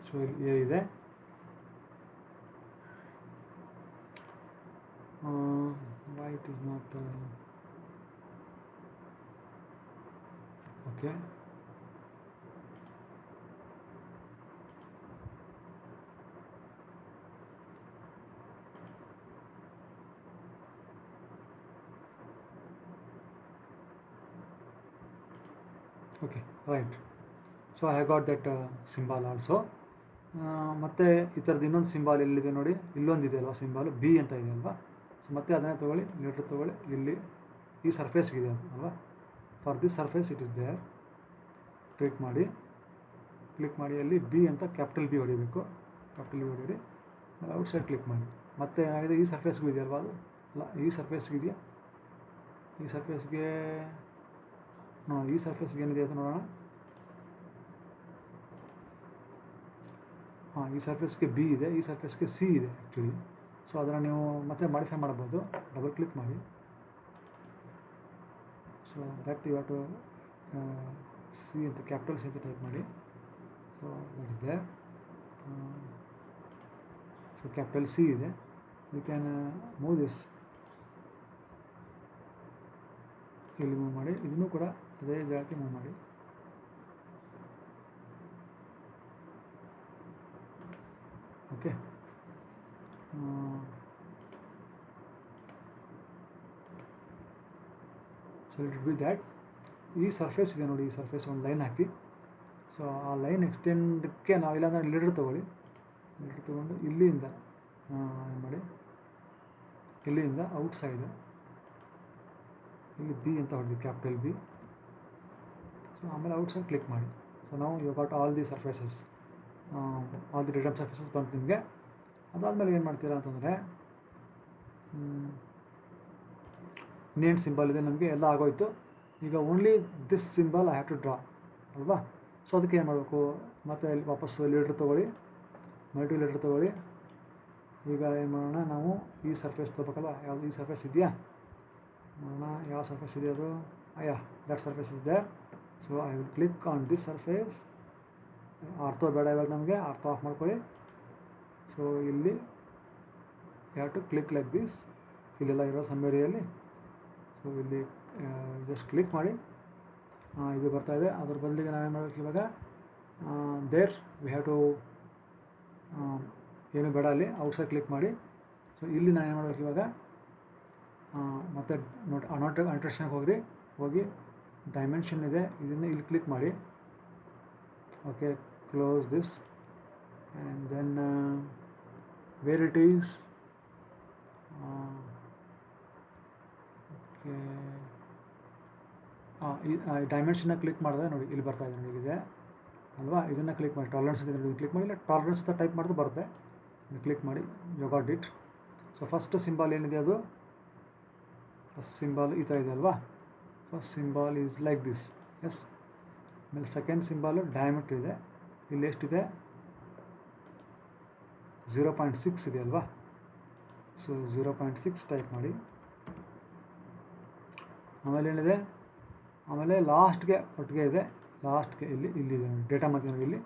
ಸೊ ಇಲ್ಲಿ ಎ ಇದೆ. why it is not okay. Okay, right. So I have got that symbol also. ಮತ್ತೆ ಈ ಥರದ್ದು ಇನ್ನೊಂದು ಸಿಂಬಾಲ್ ಎಲ್ಲಿದೆ ನೋಡಿ, ಇಲ್ಲೊಂದಿದೆ ಅಲ್ವಾ ಸಿಂಬಾಲು, ಬಿ ಅಂತ ಇದೆ ಅಲ್ವಾ. ಸೊ ಮತ್ತೆ ಅದನ್ನೇ ತೊಗೊಳ್ಳಿ, ಲೆಟ್ರ್ ತೊಗೊಳ್ಳಿ, ಇಲ್ಲಿ ಈ ಸರ್ಫೇಸ್ಗಿದೆ ಅದು ಅಲ್ವಾ. For this surface it is there. Click ಮಾಡಿ, ಅಲ್ಲಿ ಬಿ ಅಂತ ಕ್ಯಾಪಿಟಲ್ ಬಿ ಹೊಡಿಬೇಕು, ಕ್ಯಾಪಿಟಲ್ ಬಿ ಹೊಡೀರಿ. ಔಟ್ ಸೈಡ್ ಕ್ಲಿಕ್ ಮಾಡಿ. ಮತ್ತೆ ಏನಾಗಿದೆ, ಈ ಸರ್ಫೇಸ್ಗೂ ಇದೆಯಲ್ವಾ, ಅದು ಅಲ್ಲ ಈ ಸರ್ಫೇಸ್ಗೆ ಇದೆಯಾ, ಈ ಸರ್ಫೇಸ್ಗೆ ಈ ಸರ್ಫೇಸ್ಗೆ ಏನಿದೆ ಅದು ನೋಡೋಣ. ಈ ಸರ್ಫೇಸ್ಗೆ ಬಿ ಇದೆ, ಈ ಸರ್ಫೇಸ್ಗೆ ಸಿ ಇದೆ ಆ್ಯಕ್ಚುಲಿ. ಸೊ ಅದನ್ನು ನೀವು ಮತ್ತೆ ಮಾಡಿಫೈ ಮಾಡ್ಬೋದು. ಡಬಲ್ ಕ್ಲಿಕ್ ಮಾಡಿ. So that you have to C ಅಂತ ಕ್ಯಾಪಿಟಲ್ ಸಿ ಅಂತ ಟೈಪ್ ಮಾಡಿ. So that is there. So capital C ಇದೆ. ಯು ಕ್ಯಾನ್ ಮೂವ್ ದಿಸ್, ಇಲ್ಲಿ ಮೂವ್ ಮಾಡಿ, ಇದನ್ನು ಕೂಡ ಅದೇ ಜಾಗಕ್ಕೆ ಮೂವ್ ಮಾಡಿ. Okay, so it be that. ಈ ಸರ್ಫೇಸ್ ಇದೆ ನೋಡಿ, ಈ ಸರ್ಫೇಸ್ ಒಂದು ಲೈನ್ ಹಾಕಿ. ಸೊ ಆ ಲೈನ್ ಎಕ್ಸ್ಟೆಂಡಕ್ಕೆ ನಾವು ಇಲ್ಲಾಂದರೆ ಲಿಡರ್ ತೊಗೊಳ್ಳಿ, ಲಿಡರ್ ತೊಗೊಂಡು ಇಲ್ಲಿಂದ ಏನು ಮಾಡಿ, ಇಲ್ಲಿಂದ ಔಟ್ ಸೈಡ್ ಇಲ್ಲಿ ಬಿ ಅಂತ ಹೊಡೆದು ಕ್ಯಾಪಿಟಲ್ ಬಿ. ಸೊ ಆಮೇಲೆ ಔಟ್ ಸೈಡ್ ಕ್ಲಿಕ್ ಮಾಡಿ. ಸೊ ನಾವು you got all the surfaces, all the ರಿಡಮ್ ಸರ್ಫೇಸಸ್ ಬಂತು ನಿಮಗೆ. ಅದಾದಮೇಲೆ ಏನು ಮಾಡ್ತೀರಾ ಅಂತಂದರೆ, ಇನ್ನೇನು ಸಿಂಬಲ್ ಇದೆ ನಮಗೆ ಎಲ್ಲ ಆಗೋಯ್ತು. ಈಗ only this symbol I have to draw ಅಲ್ವಾ. ಸೊ ಅದಕ್ಕೆ ಏನು ಮಾಡಬೇಕು, ಮತ್ತೆ ಇಲ್ಲಿ ವಾಪಸ್ಸು ಲೀಡ್ರ್ ತೊಗೊಳ್ಳಿ, ಮಲ್ಟಿ ಲೀಡ್ರ್ ತೊಗೊಳ್ಳಿ. ಈಗ ಏನು ಮಾಡೋಣ, ನಾವು ಈ ಸರ್ಫೇಸ್ ತೊಗೋಬೇಕಲ್ಲ, ಯಾವುದು ಈ ಸರ್ಫೇಸ್ ಇದೆಯಾ ನೋಡೋಣ, ಯಾವ ಸರ್ಫೇಸ್ ಇದೆ ಅದು. That surface is there. So I will click on this surface. Ortho ಬೇಡ ಇವಾಗ ನಮಗೆ, ಆರ್ಥೋ ಆಫ್ ಮಾಡ್ಕೊಳ್ಳಿ. ಸೊ ಇಲ್ಲಿ you have to click like this, ಇಲ್ಲೆಲ್ಲ ಇರೋ ಸಮ್ ಏರಿಯಲ್ಲಿ. ಸೊ ಇಲ್ಲಿ ಜಸ್ಟ್ ಕ್ಲಿಕ್ ಮಾಡಿ, ಇದು ಬರ್ತಾ ಇದೆ. ಅದ್ರ ಬದಲಿಗೆ ನಾವೇನು ಮಾಡಬೇಕು ಇವಾಗ, ದೇರ್ ವಿ ಹ್ಯಾವ್ ಟು ಏನು ಬೇಡ ಅಲ್ಲಿ ಔಟ್ಸೈಡ್ ಕ್ಲಿಕ್ ಮಾಡಿ. ಸೊ ಇಲ್ಲಿ ನಾನು ಏನು ಮಾಡಬೇಕು ಇವಾಗ, ಮತ್ತು ಅನೋಟೇಷನ್ಗೆ ಹೋಗಿ ಡೈಮೆನ್ಷನ್ ಇದೆ, ಇದನ್ನು ಇಲ್ಲಿ ಕ್ಲಿಕ್ ಮಾಡಿ. Okay, close this and then where it is, okay ಈ ಡೈಮೆನ್ಷನ್ನ ಕ್ಲಿಕ್ ಮಾಡಿದ್ರೆ ನೋಡಿ ಇಲ್ಲಿ ಬರ್ತಾ ಇದೆ ನೋಡಿ, ಇದೆ ಅಲ್ವಾ. ಇದನ್ನು ಕ್ಲಿಕ್ ಮಾಡಿ, ಟಾಲರೆನ್ಸ್ ಇದೆ ನೋಡಿ, ಕ್ಲಿಕ್ ಮಾಡಿ. ಇಲ್ಲ ಟಾಲರೆನ್ಸ್ ಅಂತ ಟೈಪ್ ಮಾಡಿದ್ರೆ ಬರುತ್ತೆ, ಕ್ಲಿಕ್ ಮಾಡಿ. You got it. So first symbol ಏನಿದೆ ಅದು, ಫಸ್ಟ್ ಸಿಂಬಲ್ ಈ ಥರ ಇದೆ ಅಲ್ವಾ. First symbol is like this, S. ಆಮೇಲೆ ಸೆಕೆಂಡ್ ಸಿಂಬಲು ಡಯಾಮೀಟರ್ ಇದೆ, ಇಲ್ಲಿ ಎಷ್ಟಿದೆ 0.6 ಇದೆ ಅಲ್ವಾ. ಸೊ 0.6 ಟೈಪ್ ಮಾಡಿ. ಆಮೇಲೆ ಏನಿದೆ, ಆಮೇಲೆ ಲಾಸ್ಟ್ಗೆ ಒಟ್ಟಿಗೆ ಇದೆ, ಲಾಸ್ಟ್ಗೆ ಇಲ್ಲಿದೆ ಡೇಟಾ ಮತ್ತೆ ಇಲ್ಲಿ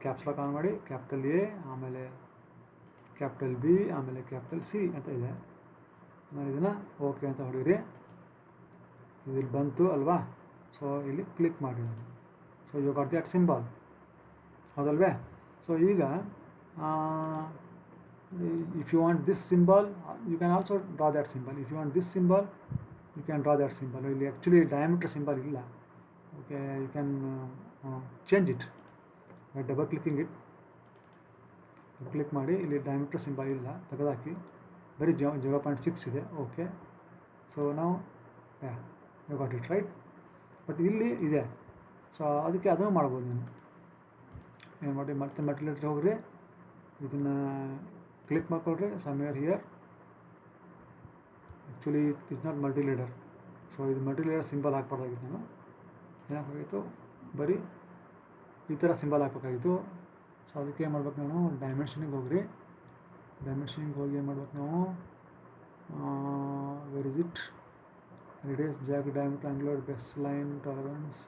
ಕ್ಯಾಪ್ಸ್ ಲಾಕ್ ಆನ್ ಮಾಡಿ, ಕ್ಯಾಪಿಟಲ್ ಎ, ಆಮೇಲೆ ಕ್ಯಾಪಿಟಲ್ ಬಿ, ಆಮೇಲೆ ಕ್ಯಾಪಿಟಲ್ ಸಿ ಅಂತ ಇದೆ. ಆಮೇಲೆ ಇದನ್ನು ಓಕೆ ಅಂತ ಹೊಡೀರಿ. ಇಲ್ಲಿ ಬಂತು ಅಲ್ವಾ. ಸೊ ಇಲ್ಲಿ ಕ್ಲಿಕ್ ಮಾಡಿ. So you got that symbol, ಹೌದಲ್ವೇ. ಸೊ ಈಗ if you want this symbol, you can also draw that symbol. If you want this symbol, you can draw that symbol. Actually diameter symbol illa. Okay, you can change it by double clicking it. Click ಮಾಡಿ ಇಲ್ಲಿ diameter symbol ಇಲ್ಲ ತೆಗೆದಾಕಿ ಬರೀ 0.6 ಇದೆ. ಓಕೆ, ಸೊ ನಾವು you got it right. But ಇಲ್ಲಿ ಇದೆ, ಸೊ ಅದಕ್ಕೆ ಅದನ್ನು ಮಾಡ್ಬೋದು. ನೀವು ಏನು ಮಾಡಿ ಮತ್ತೆ ಮಲ್ಟಿಲೇಟರ್ ಹೋಗ್ರಿ, ಇದನ್ನು ಕ್ಲಿಕ್ ಮಾಡ್ಕೊಳ್ರಿ. Somewhere here actually it is not multileader, so ಇದು ಮಲ್ಟಿಲೇಟರ್ ಸಿಂಬಲ್ ಹಾಕ್ಬಾರ್ದಾಗಿತ್ತು. ನಾನು ಏನಾಗಬೇಕಾಗಿತ್ತು, ಬರೀ ಈ ಥರ ಸಿಂಬಲ್ ಹಾಕ್ಬೇಕಾಗಿತ್ತು. ಸೊ ಅದಕ್ಕೆ ಏನು ಮಾಡ್ಬೇಕು, ನಾವು ಡೈಮೆನ್ಷನಿಗೆ ಹೋಗ್ರಿ. ಡೈಮೆನ್ಷನಿಗೆ ಹೋಗಿ ಏನು ಮಾಡ್ಬೇಕು ನಾವು, where is it, radius, jog, diameter, angular, base line, tolerance,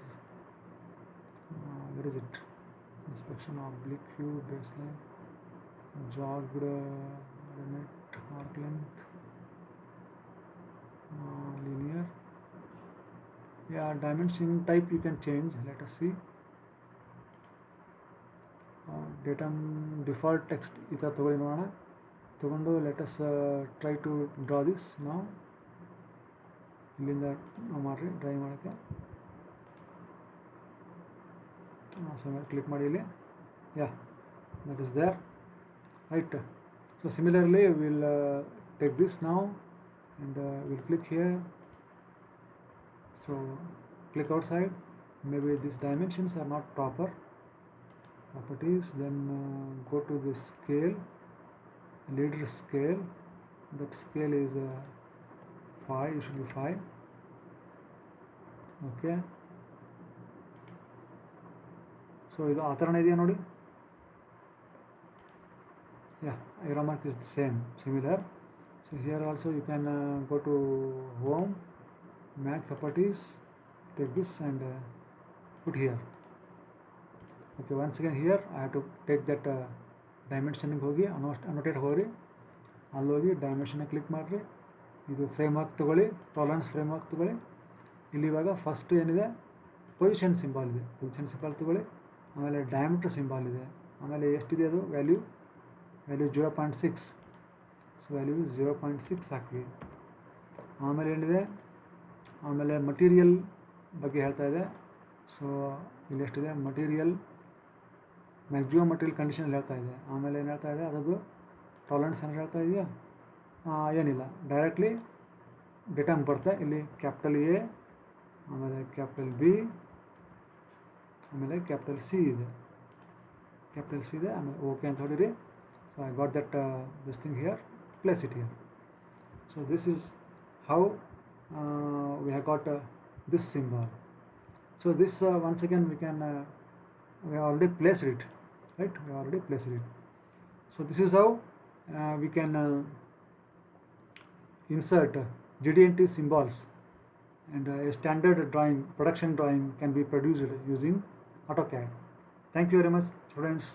where is it, inspection, oblique view, base line, jogged, limit, arc length, linear. Yeah, dimension type you can change. Let us see. Datum default text ita ತಗೊಳ್ಳಿ ನೋಡೋಣ. ತಗೊಂಡು let us try to draw this now. ಇಲ್ಲಿಂದ ಮಾಡ್ರಿ ಡ್ರೈ ಮಾಡೋಕ್ಕೆ. ಸೊ ಕ್ಲಿಕ್ ಮಾಡಿ ಇಲ್ಲಿ. Yeah, that is there, right. So similarly we'll take this now and we'll click here. So click outside. Maybe these dimensions are not proper. Properties, then go to the scale, leader scale. That scale is 5, it should be 5. Okay, so ಇದು ಆ ಥರನೇ ಇದೆಯಾ ನೋಡಿ. Yeah, arrow mark is the same, similar. So here also you can go to home, match properties, take this and put here. Okay, once again here I have to take that dimensioning ಹೋಗಿ annotate ಹೋಗ್ರಿ. ಅಲ್ಲಿ ಹೋಗಿ ಡೈಮೆನ್ಷನ್ ಕ್ಲಿಕ್ ಮಾಡಿರಿ. ಇದು ಫ್ರೇಮ್ ವರ್ಕ್ ತೊಗೊಳ್ಳಿ, ಟಾಲರೆನ್ಸ್ ಫ್ರೇಮ್ ವರ್ಕ್ ತೊಗೊಳ್ಳಿ. ಇಲ್ಲಿ ಇವಾಗ ಫಸ್ಟ್ ಏನಿದೆ, ಪೊಸಿಷನ್ ಸಿಂಬಲ್ ಇದೆ. ಪೊಸಿಷನ್ ಸಿಂಬಲ್ ತೊಗೊಳ್ಳಿ. ಆಮೇಲೆ ಡಯಾಮೀಟರ್ ಸಿಂಬಲ್ ಇದೆ. ಆಮೇಲೆ ಎಷ್ಟಿದೆ ಅದು ವ್ಯಾಲ್ಯೂ 0.6. ಸೊ ವ್ಯಾಲ್ಯೂ 0.6 ಹಾಕಿ. ಆಮೇಲೆ ಏನಿದೆ, ಆಮೇಲೆ ಮಟೀರಿಯಲ್ ಬಗ್ಗೆ ಹೇಳ್ತಾ ಇದೆ. ಸೊ ಇಲ್ಲಿ ಎಷ್ಟಿದೆ, ಮಟೀರಿಯಲ್ ಮ್ಯಾಕ್ಸಿಮಮ್ ಮಟೀರಿಯಲ್ ಕಂಡೀಷನ್ ಹೇಳ್ತಾ ಇದೆ. ಆಮೇಲೆ ಏನು ಹೇಳ್ತಾ ಇದೆ, ಅದರದ್ದು ಟಾಲರೆನ್ಸ್ ಏನು ಹೇಳ್ತಾ ಇದೆಯಾ, ಏನಿಲ್ಲ, ಡೈರೆಕ್ಟ್ಲಿ ಡೇಟಾ ಬರುತ್ತೆ. ಇಲ್ಲಿ ಕ್ಯಾಪಿಟಲ್ ಎ, ಆಮೇಲೆ ಕ್ಯಾಪಿಟಲ್ ಬಿ, ಆಮೇಲೆ ಕ್ಯಾಪಿಟಲ್ ಸಿ ಇದೆ. ಕ್ಯಾಪಿಟಲ್ ಸಿ ಇದೆ, ಆಮೇಲೆ ಓಕೆ ಅಂತ ಹೊಡೀರಿ. So I got that this thing here, place it here. So this is how we have got this symbol. So this once again we can we have already placed it, right? We have already placed it. So this is how we can insert GD&T symbols, and a standard drawing, production drawing can be produced using AutoCAD. Thank you very much, students.